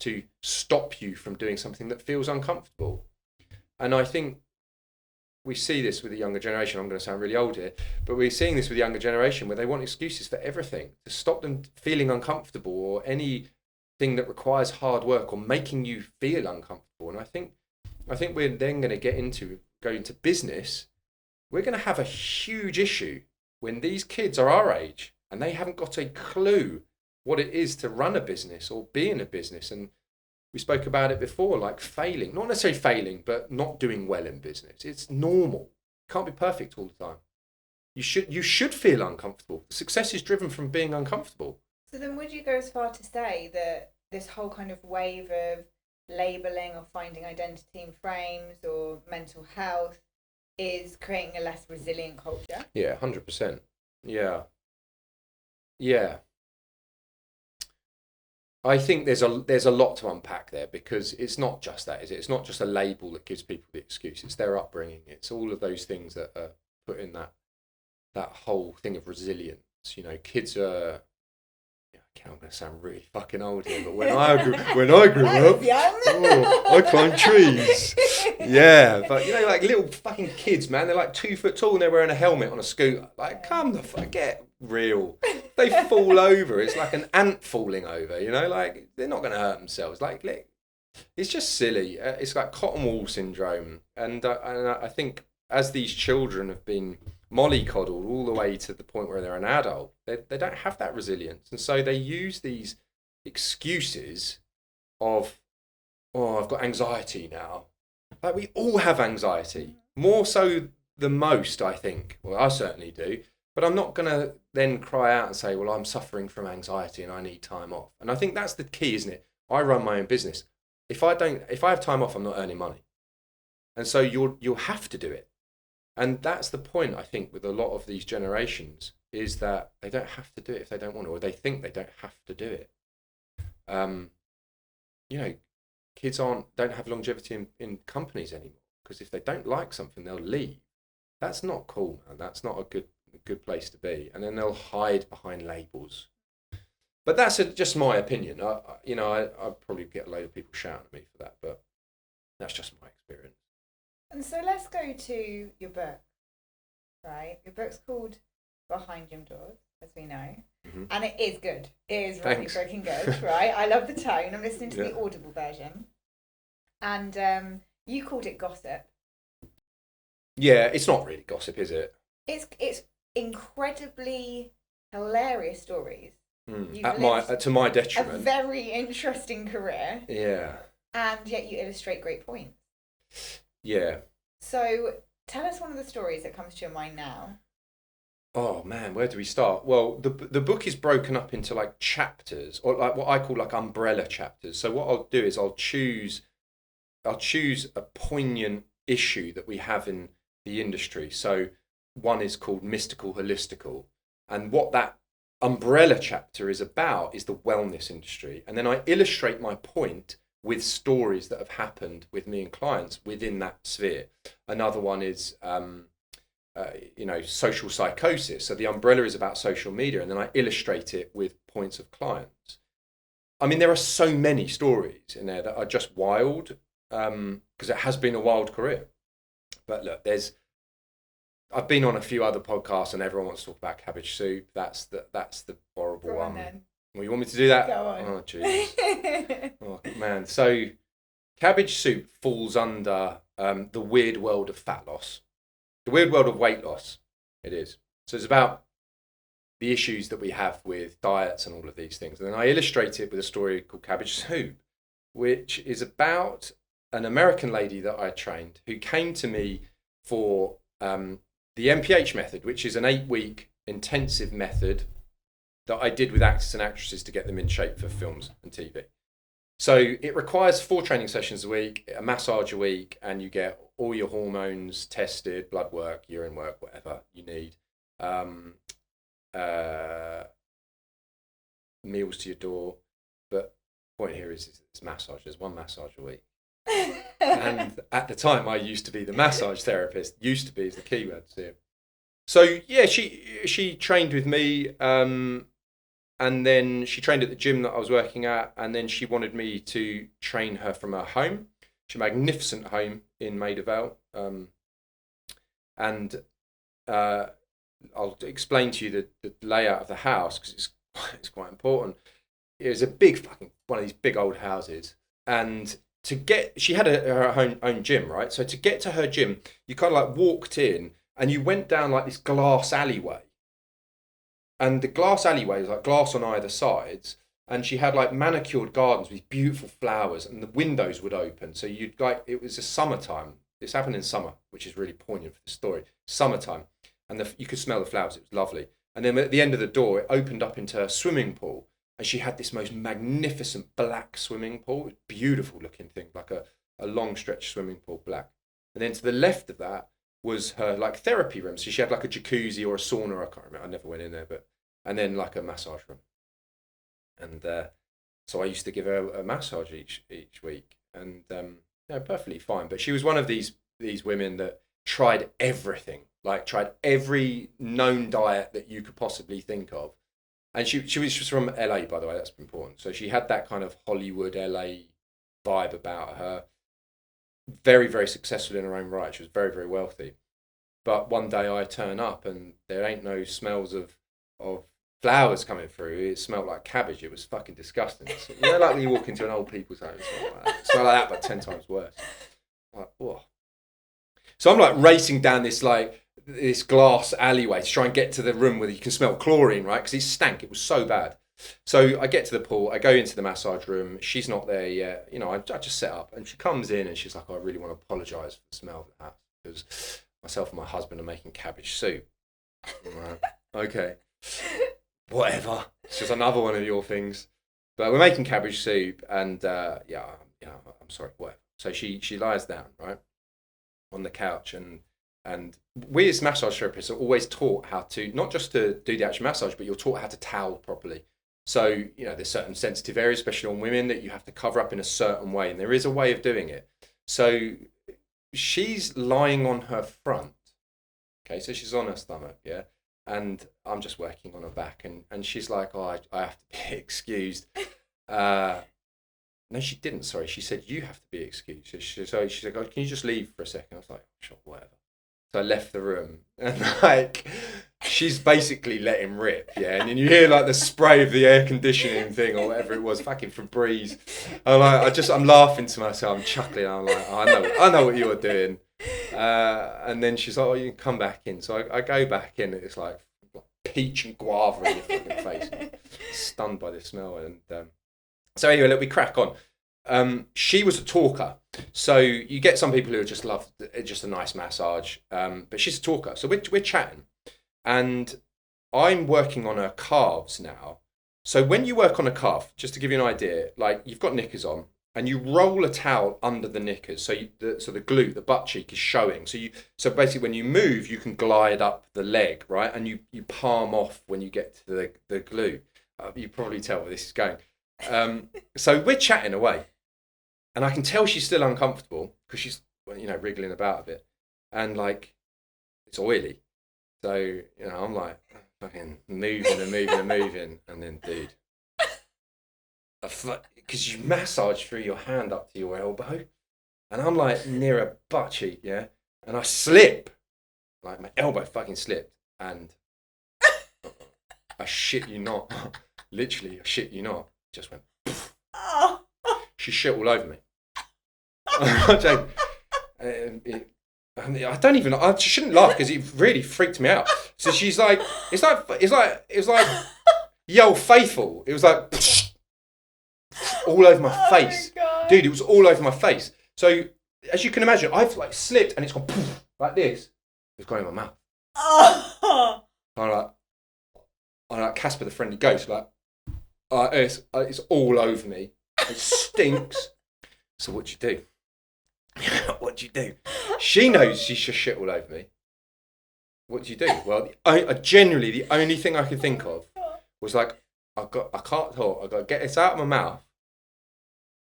to stop you from doing something that feels uncomfortable. And I think we see this with the younger generation. I'm going to sound really old here, but we're seeing this with the younger generation where they want excuses for everything to stop them feeling uncomfortable, or anything that requires hard work or making you feel uncomfortable. And I think we're then going to get into go into business, we're going to have a huge issue when these kids are our age and they haven't got a clue what it is to run a business or be in a business. And we spoke about it before, like failing, not necessarily failing, but not doing well in business. It's normal. You can't be perfect all the time. You should feel uncomfortable. Success is driven from being uncomfortable. So then would you go as far to say that this whole kind of wave of labelling or finding identity in frames or mental health is creating a less resilient culture? Yeah, 100%. Yeah. Yeah. I think there's a lot to unpack there, because it's not just that, is it? It's not just a label that gives people the excuse. It's their upbringing. It's all of those things that are put in that whole thing of resilience. You know, kids are. I'm going to sound really fucking old here, but when I grew up, I climbed trees. Yeah, but you know, like little fucking kids, man, they're like 2 foot tall and they're wearing a helmet on a scooter. Like, come the fuck, get real. They fall over. It's like an ant falling over. You know, like they're not going to hurt themselves. Like, it's just silly. It's like cotton wool syndrome, and I think as these children have been mollycoddled all the way to the point where they're an adult, they don't have that resilience, and so they use these excuses of, oh, I've got anxiety now. Like, we all have anxiety, more so than most, I think. Well, I certainly do, but I'm not going to then cry out and say, well, I'm suffering from anxiety and I need time off. And I think that's the key, isn't it? I run my own business. If I have time off, I'm not earning money, and so you'll have to do it. And that's the point, I think, with a lot of these generations, is that they don't have to do it if they don't want to, or they think they don't have to do it. You know, kids don't have longevity in companies anymore, because if they don't like something, they'll leave. That's not cool, man. That's not a good place to be. And then they'll hide behind labels. But that's just my opinion. I'd probably get a load of people shouting at me for that, but that's just my experience. And so let's go to your book, right? Your book's called Behind Gym Doors, as we know. Mm-hmm. And it is good. It is really freaking good, right? I love the tone. I'm listening to the Audible version. And you called it gossip. Yeah, it's not really gossip, is it? It's incredibly hilarious stories. To my detriment. A very interesting career. Yeah. And yet you illustrate great points. Yeah. So tell us one of the stories that comes to your mind now. Oh man, where do we start? Well, the book is broken up into like chapters, or like what I call like umbrella chapters. So what I'll do is I'll choose a poignant issue that we have in the industry. So one is called Mystical Holistical, and what that umbrella chapter is about is the wellness industry. And then I illustrate my point with stories that have happened with me and clients within that sphere. Another one is, social psychosis. So the umbrella is about social media, and then I illustrate it with points of clients. I mean, there are so many stories in there that are just wild, because it has been a wild career. But look, I've been on a few other podcasts, and everyone wants to talk about cabbage soup. That's the horrible one. Then. Well, you want me to do that? Go on. Oh, jeez. Oh, man. So cabbage soup falls under the weird world of fat loss, the weird world of weight loss. It is. So it's about the issues that we have with diets and all of these things. And then I illustrate it with a story called Cabbage Soup, which is about an American lady that I trained who came to me for the MPH method, which is an 8-week intensive method that I did with actors and actresses to get them in shape for films and TV. So it requires 4 training sessions a week, a massage a week, and you get all your hormones tested, blood work, urine work, whatever you need. Meals to your door. But the point here is it's massage. There's 1 massage a week. And at the time, I used to be the massage therapist. Used to be is the key word here. So yeah, she trained with me, and then she trained at the gym that I was working at, and then she wanted me to train her from her home. She had a magnificent home in Maida Vale, and I'll explain to you the layout of the house because it's quite important. It was a big fucking one of these big old houses, and she had her own gym, right? So to get to her gym, you kind of like walked in and you went down like this glass alleyway. And the glass alleyway was like glass on either sides. And she had like manicured gardens with beautiful flowers, and the windows would open. So you'd like, it was a summertime. This happened in summer, which is really poignant for the story. Summertime. And you could smell the flowers. It was lovely. And then at the end of the door, it opened up into a swimming pool. And she had this most magnificent black swimming pool. Beautiful looking thing, like a long stretch swimming pool, black. And then to the left of that was her like therapy room. So she had like a jacuzzi or a sauna. I can't remember. I never went in there, and then like a massage room. And so I used to give her a massage each week, and perfectly fine. But she was one of these women that tried everything, like tried every known diet that you could possibly think of. And she was from LA, by the way. That's important. So she had that kind of Hollywood LA vibe about her. Very, very successful in her own right. She was very, very wealthy. But one day I turn up and there ain't no smells of flowers coming through. It smelled like cabbage. It was fucking disgusting. So, like when you walk into an old people's home, it smelled like that, but 10 times worse. Like, whoa. So I'm like racing down this glass alleyway to try and get to the room where you can smell chlorine, right? Because it stank. It was so bad. So I get to the pool. I go into the massage room. She's not there yet. I just set up, and she comes in and she's like, "I really want to apologise for the smell of the house because myself and my husband are making cabbage soup." I'm like, okay. Whatever. It's just another one of your things. But we're making cabbage soup, and I'm sorry, whatever. So she lies down, right, on the couch, and we as massage therapists are always taught how to, not just to do the actual massage, but you're taught how to towel properly. So, there's certain sensitive areas, especially on women, that you have to cover up in a certain way, and there is a way of doing it. So she's lying on her front. Okay, so she's on her stomach, yeah? And I'm just working on her back, and she's like, "Oh, I have to be excused." No, she didn't. Sorry, she said, "You have to be excused." So she said, "Oh, can you just leave for a second?" I was like, "Sure, whatever." So I left the room, and like she's basically let him rip, yeah. And then you hear like the spray of the air conditioning thing or whatever it was, fucking Febreze. And I'm laughing to myself, I'm chuckling. I'm like, oh, I know what you're doing. And then she's like, "Oh, you can come back in." So I go back in, and it's like peach and guava in your fucking face. I'm stunned by the smell. And so anyway, let me crack on. She was a talker. So you get some people who just love just a nice massage, but she's a talker. So we're chatting, and I'm working on her calves now. So when you work on a calf, just to give you an idea, like you've got knickers on, and you roll a towel under the knickers, so the glute, the butt cheek is showing. So basically, when you move, you can glide up the leg, right, and you palm off when you get to the glute. You probably tell where this is going. So we're chatting away. And I can tell she's still uncomfortable because she's, wriggling about a bit. And, like, it's oily. So, I'm like, fucking moving. And then, dude, because you massage through your hand up to your elbow. And I'm, like, near a butt cheek, yeah? And I slip. Like, my elbow fucking slipped. And I shit you not. Literally, I shit you not. Just went, oh. She shit all over me. I shouldn't laugh because it really freaked me out. So she's like, it was like Yo Faithful. It was like all over my face. Dude, it was all over my face. So as you can imagine, I've like slipped and it's gone like this. It's gone in my mouth. Oh. I'm like Casper the Friendly Ghost, it's all over me. It stinks. So what do you do? What do you do? She knows she should shit all over me. What do you do? Well, generally the only thing I could think of was like, I can't talk. I got to get this out of my mouth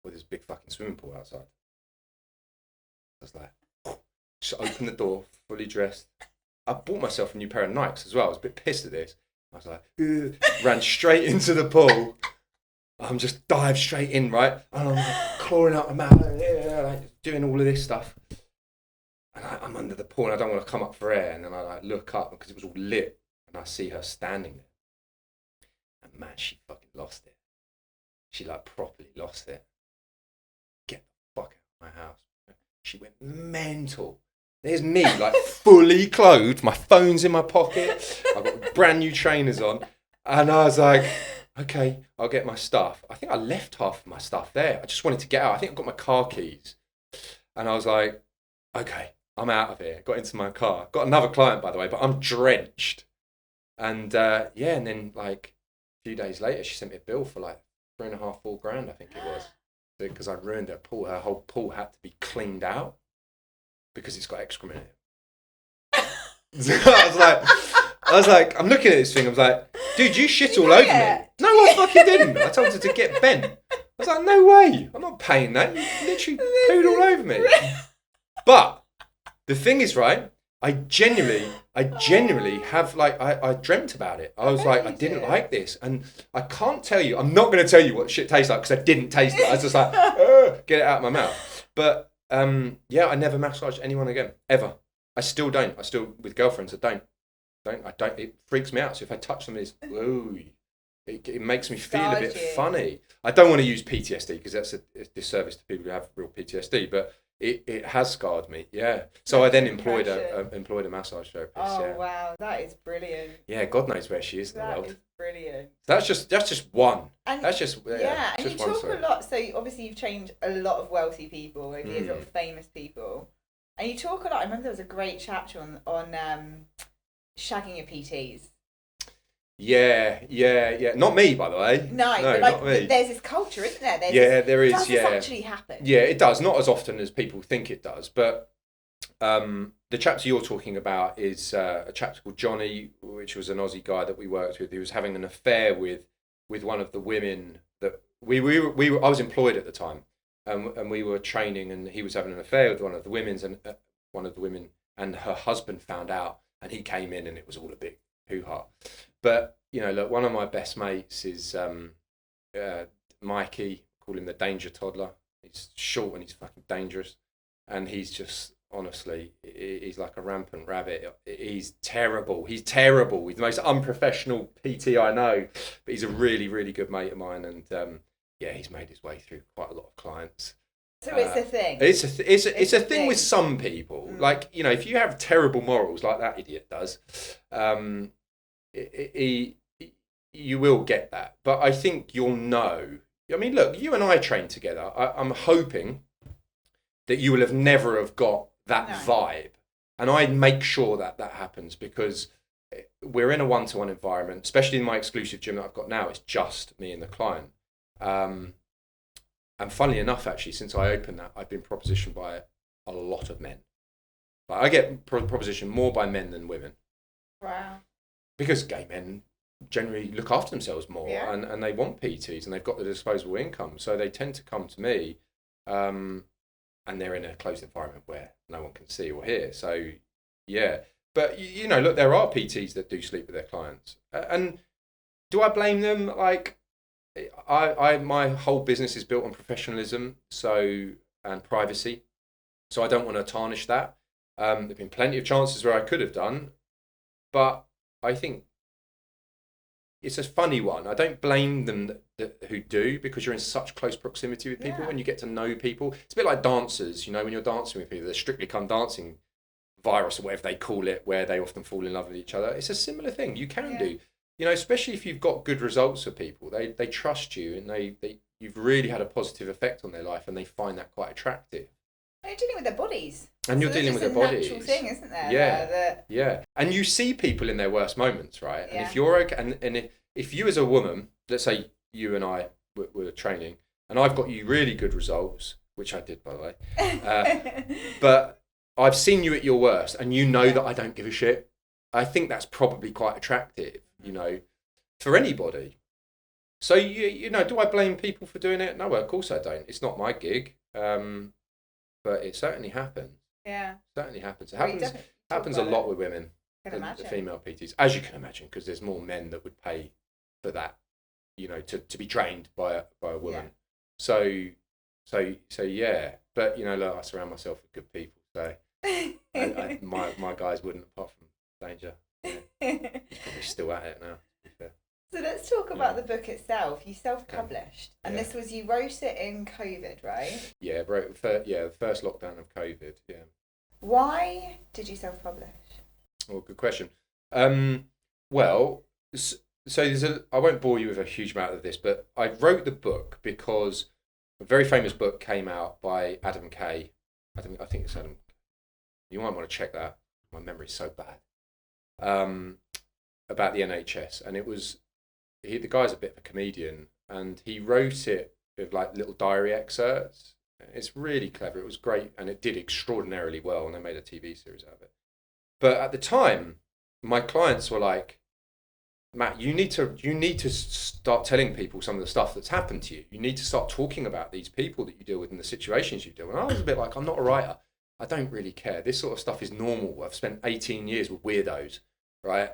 with this big fucking swimming pool outside. I was like, just open the door, fully dressed. I bought myself a new pair of Nikes as well. I was a bit pissed at this. I was like, ran straight into the pool. I'm just dive straight in, right? And I'm like, clawing out my mouth, like doing all of this stuff. And I'm under the pool and I don't want to come up for air. And then I like look up because it was all lit and I see her standing there. And man, she fucking lost it. She like properly lost it. Get the fuck my house. She went mental. There's me, like fully clothed. My phone's in my pocket. I've got brand new trainers on. And I was like, okay, I'll get my stuff. I think I left half of my stuff there. I just wanted to get out. I think I got my car keys. And I was like, okay, I'm out of here. Got into my car. Got another client, by the way, but I'm drenched. And and then like a few days later, she sent me a bill for like $3.5, $4,000, I think it was. Because I ruined her pool. Her whole pool had to be cleaned out because it's got excrement in it. So I was like, I'm looking at this thing. I was like, dude, you shit all over me. No, I fucking didn't. I told her to get bent. I was like, no way. I'm not paying that. You literally pooed all over me. But the thing is, right, I genuinely have, like, I dreamt about it. I was like, I didn't like this. And I can't tell you, I'm not going to tell you what shit tastes like because I didn't taste it. I was just like, get it out of my mouth. But I never massaged anyone again, ever. I still don't. With girlfriends, I don't. It freaks me out. So if I touch them, it makes me feel a bit funny. I don't want to use PTSD because that's a disservice to people who have real PTSD, but it has scarred me. Yeah. So I then employed a massage therapist. Oh wow, that is brilliant. Yeah, God knows where she is in the world. That is brilliant. That's just one. And that's just and just you talk a lot. So obviously you've trained a lot of wealthy people over the years, a lot of famous people, and you talk a lot. I remember there was a great chapter on shagging your PTs. Yeah. Not me, by the way. No, but like, not me. There's this culture, isn't there? There is. Does this actually happen? Yeah, it does. Not as often as people think it does, but the chapter you're talking about is a chapter called Johnny, which was an Aussie guy that we worked with. He was having an affair with one of the women that we were. I was employed at the time, and we were training, and he was having an affair with one of the women, and her husband found out, and he came in, and it was all a big hoo-ha. But, look, one of my best mates is Mikey, call him the danger toddler. He's short and he's fucking dangerous. And he's just, honestly, he's like a rampant rabbit. He's terrible. He's terrible. He's the most unprofessional PT I know. But he's a really, really good mate of mine. And, he's made his way through quite a lot of clients. So it's a thing. It's a thing with some people. Mm. Like, if you have terrible morals like that idiot does, you will get that. But I think you'll know. I mean, look, you and I train together. I'm hoping that you will have never have got that vibe. And I make sure that happens because we're in a one-to-one environment, especially in my exclusive gym that I've got now. It's just me and the client. And funnily enough, actually, since I opened that, I've been propositioned by a lot of men. Like, I get propositioned more by men than women. Wow. Because gay men generally look after themselves more and they want PTs and they've got the disposable income. So they tend to come to me and they're in a closed environment where no one can see or hear. So, yeah. But, look, there are PTs that do sleep with their clients. And do I blame them? Like, my whole business is built on professionalism and privacy. So I don't want to tarnish that. There have been plenty of chances where I could have done. But I think it's a funny one. I don't blame them who do because you're in such close proximity with people and you get to know people. It's a bit like dancers, when you're dancing with people, the Strictly Come Dancing virus or whatever they call it, where they often fall in love with each other. It's a similar thing. You can do, especially if you've got good results for people. They trust you and you've really had a positive effect on their life and they find that quite attractive. You're dealing with their bodies. And you're dealing with their bodies. It's a natural thing, isn't there? Yeah. And you see people in their worst moments, right? And if you're okay, and if you as a woman, let's say you and I were training, and I've got you really good results, which I did, by the way, but I've seen you at your worst, and you know that I don't give a shit. I think that's probably quite attractive, for anybody. So, do I blame people for doing it? No, of course I don't. It's not my gig. But it certainly happens. Yeah. Certainly happens. It happens a lot with women, the female PTs, as you can imagine, because there's more men that would pay for that, to be trained by a woman. Yeah. So yeah. But look, I surround myself with good people. So my guys wouldn't, apart from Danger. Yeah. He's probably still at it now. To be fair. So let's talk about the book itself. You self-published, and this was, you wrote it in COVID, right? Yeah, the first lockdown of COVID. Yeah. Why did you self-publish? Oh, good question. Well, so I won't bore you with a huge amount of this, but I wrote the book because a very famous book came out by Adam Kay. I think it's Adam. You might want to check that. My memory's so bad. About the NHS, and it was the guy's a bit of a comedian, and he wrote it with like little diary excerpts. It's really clever. It was great, and it did extraordinarily well, and they made a TV series out of it. But at the time, my clients were like, Matt, you need to start telling people some of the stuff that's happened to you. You need to start talking about these people that you deal with and the situations you deal with. And I was a bit like, I'm not a writer. I don't really care. This sort of stuff is normal. I've spent 18 years with weirdos, right?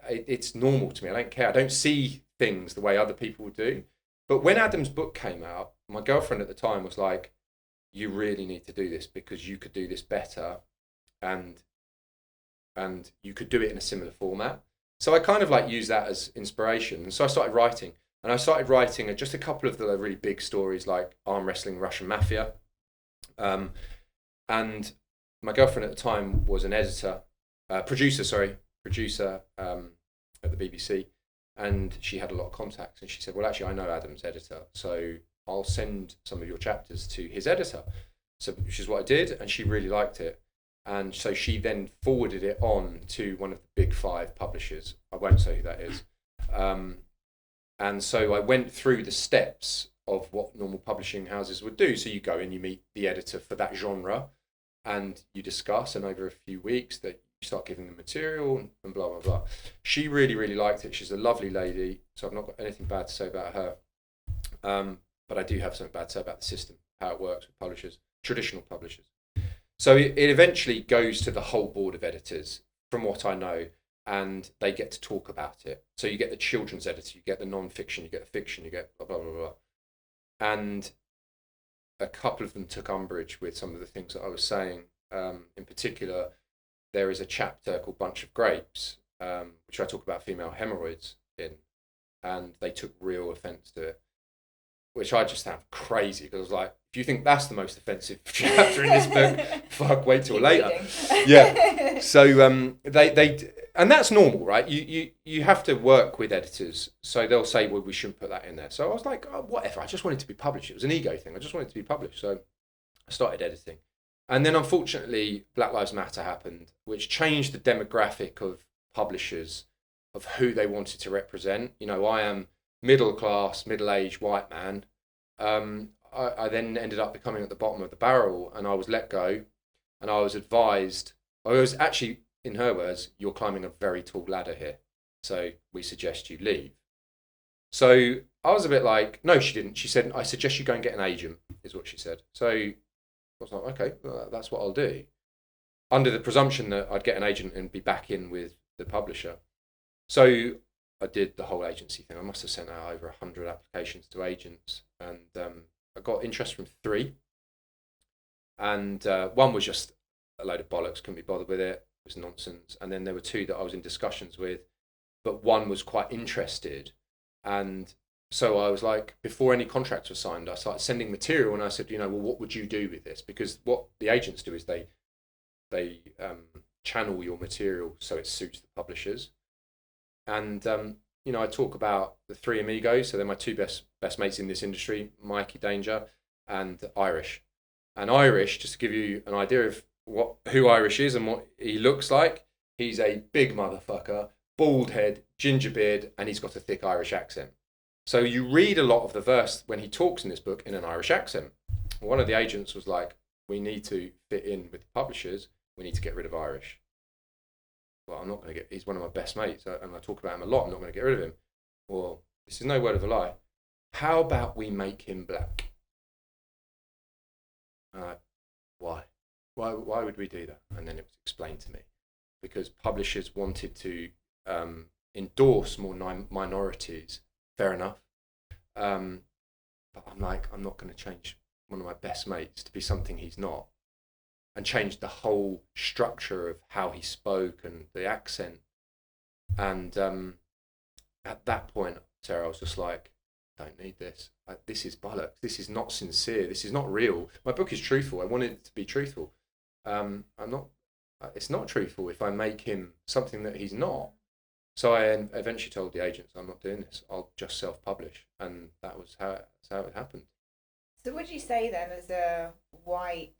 It's normal to me. I don't care. I don't see things the way other people do. But when Adam's book came out, my girlfriend at the time was like, you really need to do this because you could do this better, and you could do it in a similar format. So I kind of like used that as inspiration. And so I started writing. And I started writing just a couple of the really big stories like arm wrestling, Russian mafia. And my girlfriend at the time was an producer at the BBC. And she had a lot of contacts. And she said, well, actually, I know Adam's editor. So I'll send some of your chapters to his editor. So which is what I did. And she really liked it. And so she then forwarded it on to one of the big 5 publishers. I won't say who that is. And so I went through the steps of what normal publishing houses would do. So you go and you meet the editor for that genre and you discuss, and over a few weeks that you start giving them material and blah, blah, blah. She really, really liked it. She's a lovely lady. So I've not got anything bad to say about her. But I do have something bad to say about the system, how it works with publishers, traditional publishers. So it eventually goes to the whole board of editors, from what I know, and they get to talk about it. So you get the children's editor, you get the non-fiction, you get the fiction, you get blah, blah, blah, blah. And a couple of them took umbrage with some of the things that I was saying. In particular, there is a chapter called Bunch of Grapes, which I talk about female hemorrhoids in, and they took real offence to it, which I just found crazy, because I was like, if you think that's the most offensive chapter in this book, fuck, wait till later. Yeah. So they and that's normal, right? You have to work with editors, so they'll say, well, we shouldn't put that in there. So I was like, oh, whatever. I just wanted to be published. It was an ego thing. I just wanted to be published. So I started editing, and then unfortunately, Black Lives Matter happened, which changed the demographic of publishers, of who they wanted to represent. You know, I am middle class, middle-aged white man. I then ended up becoming at the bottom of the barrel, and I was let go, and I was advised, I was actually, in her words, you're climbing a very tall ladder here, so we suggest you leave. So I was a bit like, no, she didn't. She said, I suggest you go and get an agent, is what she said. So I was like, okay, well, that's what I'll do, under the presumption that I'd get an agent and be back in with the publisher. So I did the whole agency thing. I must have sent out over 100 applications to agents, and I got interest from 3. And one was just a load of bollocks, couldn't be bothered with it. It was nonsense. And then there were 2 that I was in discussions with, but one was quite interested. And so I was like, before any contracts were signed, I started sending material, and I said, well, what would you do with this? Because what the agents do is they channel your material so it suits the publishers. And I talk about the 3 amigos, so they're my 2 best mates in this industry, Mikey Danger and Irish. And Irish, just to give you an idea of who Irish is and what he looks like, he's a big motherfucker, bald head, ginger beard, and he's got a thick Irish accent. So you read a lot of the verse when he talks in this book in an Irish accent. One of the agents was like, we need to fit in with the publishers, we need to get rid of Irish. Well, I'm not going to he's one of my best mates, and I talk about him a lot. I'm not going to get rid of him. Well, this is no word of a lie. How about we make him black? Why? Why would we do that? And then it was explained to me, because publishers wanted to endorse more minorities. Fair enough. But I'm like, I'm not going to change one of my best mates to be something he's not, and changed the whole structure of how he spoke and the accent. And at that point, Sarah, I was just like, don't need this. This is bollocks. This is not sincere. This is not real. My book is truthful. I want it to be truthful. I'm not. It's not truthful if I make him something that he's not. So I eventually told the agents, I'm not doing this. I'll just self-publish, and that's how it happened. So would you say then, as a white,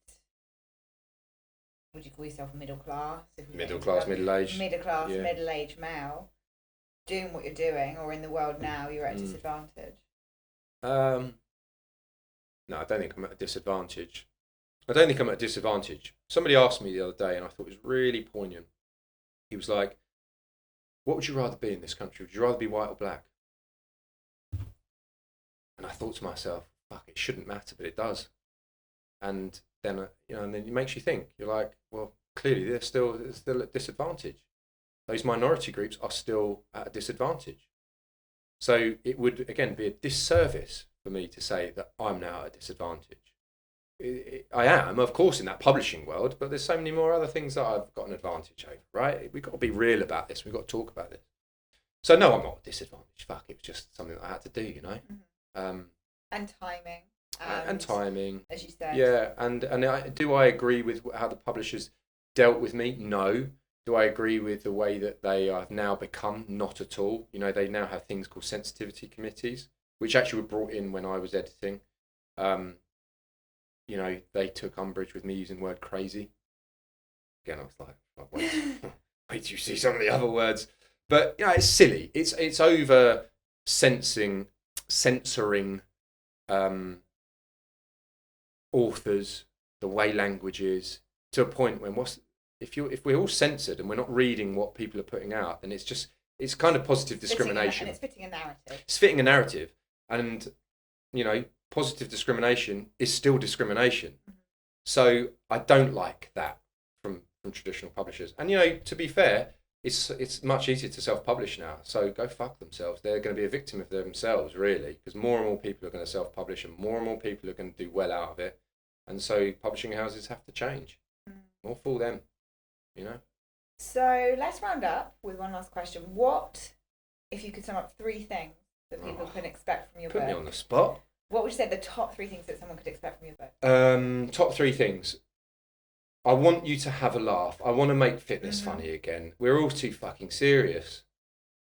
would you call yourself middle class? Middle-aged. Middle-aged male, doing what you're doing, or in the world now, you're at a disadvantage? No, I don't think I'm at a disadvantage. Somebody asked me the other day, and I thought it was really poignant. He was like, what would you rather be in this country? Would you rather be white or black? And I thought to myself, fuck, it shouldn't matter, but it does. And then, and then it makes you think. You're like, well, clearly they're still at disadvantage. Those minority groups are still at a disadvantage. So it would, again, be a disservice for me to say that I'm now at a disadvantage. I am, of course, in that publishing world, but there's so many more other things that I've got an advantage over, right? We've got to be real about this. We've got to talk about this. So no, I'm not at a disadvantage. Fuck, it was just something that I had to do, And timing. And timing. As you said. Yeah, and do I agree with how the publishers dealt with me? No. Do I agree with the way that they have now become? Not at all. They now have things called sensitivity committees, which actually were brought in when I was editing. They took umbrage with me using the word crazy. Again, I was like, wait till you see some of the other words. But, it's silly. It's over censoring authors, the way language is, to a point when if we're all censored and we're not reading what people are putting out, then it's kind of positive discrimination. And it's fitting a narrative. It's fitting a narrative. And, positive discrimination is still discrimination. Mm-hmm. So I don't like that from traditional publishers. And, to be fair, it's much easier to self-publish now. So go fuck themselves. They're going to be a victim of themselves, really, because more and more people are going to self-publish and more people are going to do well out of it. And so publishing houses have to change. More for them, So let's round up with one last question. What, if you could sum up 3 things that people can expect from your book? Put me on the spot. What would you say the top 3 things that someone could expect from your book? Top 3 things. I want you to have a laugh. I want to make fitness funny again. We're all too fucking serious.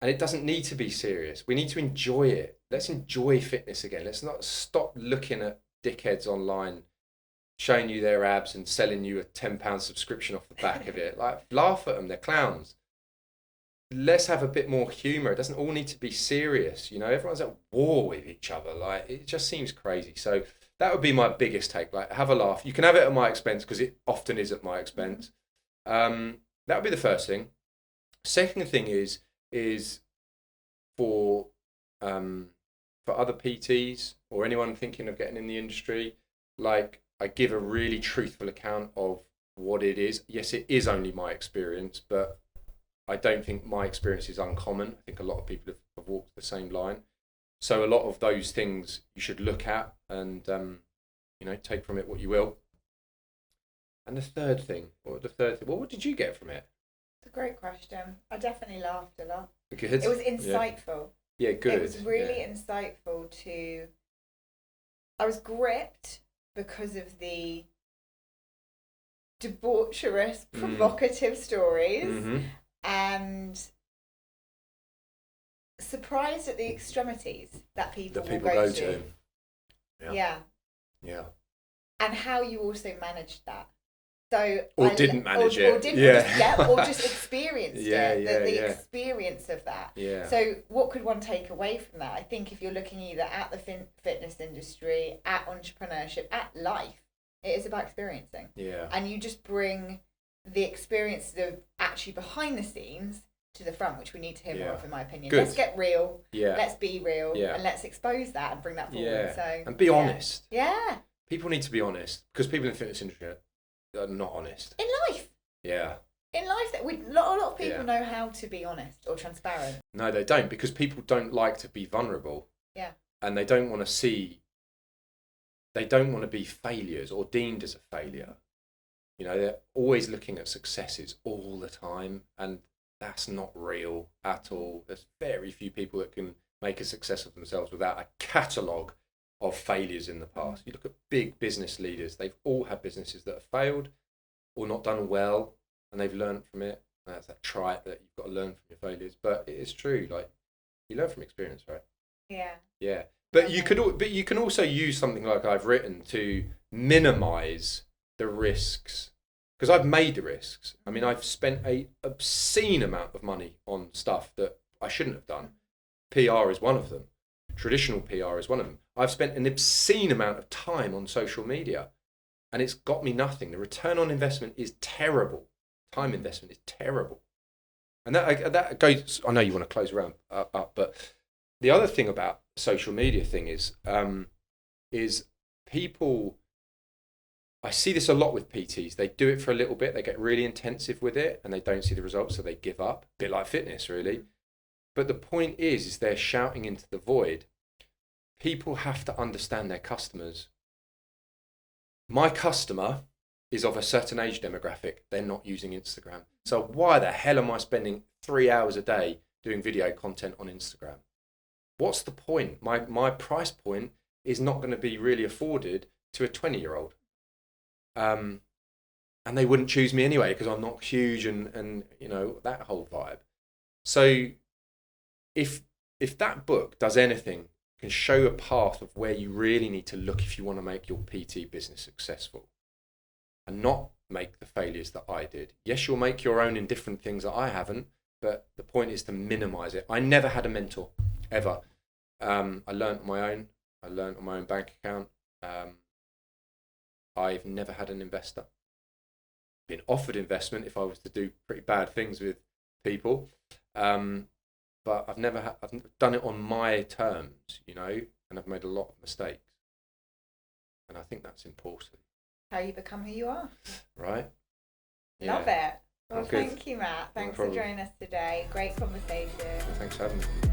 And it doesn't need to be serious. We need to enjoy it. Let's enjoy fitness again. Let's not stop looking at dickheads online showing you their abs and selling you a £10 subscription off the back of it. Like, laugh at them. They're clowns. Let's have a bit more humour. It doesn't all need to be serious. Everyone's at war with each other. Like, it just seems crazy. So that would be my biggest take. Like, have a laugh. You can have it at my expense because it often is at my expense. That would be the first thing. Second thing is for other PTs or anyone thinking of getting in the industry, like, I give a really truthful account of what it is. Yes, it is only my experience, but I don't think my experience is uncommon. I think a lot of people have walked the same line. So a lot of those things you should look at and, take from it what you will. And the third thing, what did you get from it? It's a great question. I definitely laughed a lot. Good. It was insightful. Yeah, good. It was really insightful I was gripped because of the debaucherous, provocative stories, and surprised at the extremities that people will go to. Yeah. And how you also managed that. So didn't manage it. Or just experienced it. The experience of that. Yeah. So what could one take away from that? I think if you're looking either at the fitness industry, at entrepreneurship, at life, it is about experiencing. Yeah. And you just bring the experience of actually behind the scenes to the front, which we need to hear more of, in my opinion. Good. Let's get real. Yeah. Let's be real. Yeah. And let's expose that and bring that forward. Yeah. So, and be honest. Yeah. People need to be honest because people in the fitness industry are not honest. In life. Yeah. In life, a lot of people know how to be honest or transparent. No, they don't, because people don't like to be vulnerable. Yeah. And they don't want to be failures or deemed as a failure. They're always looking at successes all the time, and that's not real at all. There's very few people that can make a success of themselves without a catalogue of failures in the past. You look at big business leaders, they've all had businesses that have failed or not done well, and they've learned from it. That's that trite that you've got to learn from your failures, but it is true. Like, you learn from experience, right? Yeah. But you can also use something like I've written to minimize the risks, because I've made the risks. I mean, I've spent a obscene amount of money on stuff that I shouldn't have done. PR is one of them. Traditional PR is one of them. I've spent an obscene amount of time on social media, and it's got me nothing. The return on investment is terrible. Time investment is terrible. And that goes, I know you want to close around up, but the other thing about social media thing is people, I see this a lot with PTs. They do it for a little bit, they get really intensive with it, and they don't see the results, so they give up. A bit like fitness, really. But the point is they're shouting into the void. People have to understand their customers. My customer is of a certain age demographic. They're not using Instagram. So why the hell am I spending 3 hours a day doing video content on Instagram? What's the point? My price point is not going to be really afforded to a 20-year-old. And they wouldn't choose me anyway because I'm not huge and you know, that whole vibe. So if that book does anything, can show a path of where you really need to look if you want to make your PT business successful and not make the failures that I did. Yes, you'll make your own in different things that I haven't, but the point is to minimize it. I never had a mentor, ever. I learned on my own. I learned on my own bank account. I've never had an investor. Been offered investment if I was to do pretty bad things with people. But I've done it on my terms, you know, and I've made a lot of mistakes. And I think that's important. How you become who you are. Right. Love it. Well, thank you, Matt. Thanks for joining us today. Great conversation. Thanks for having me.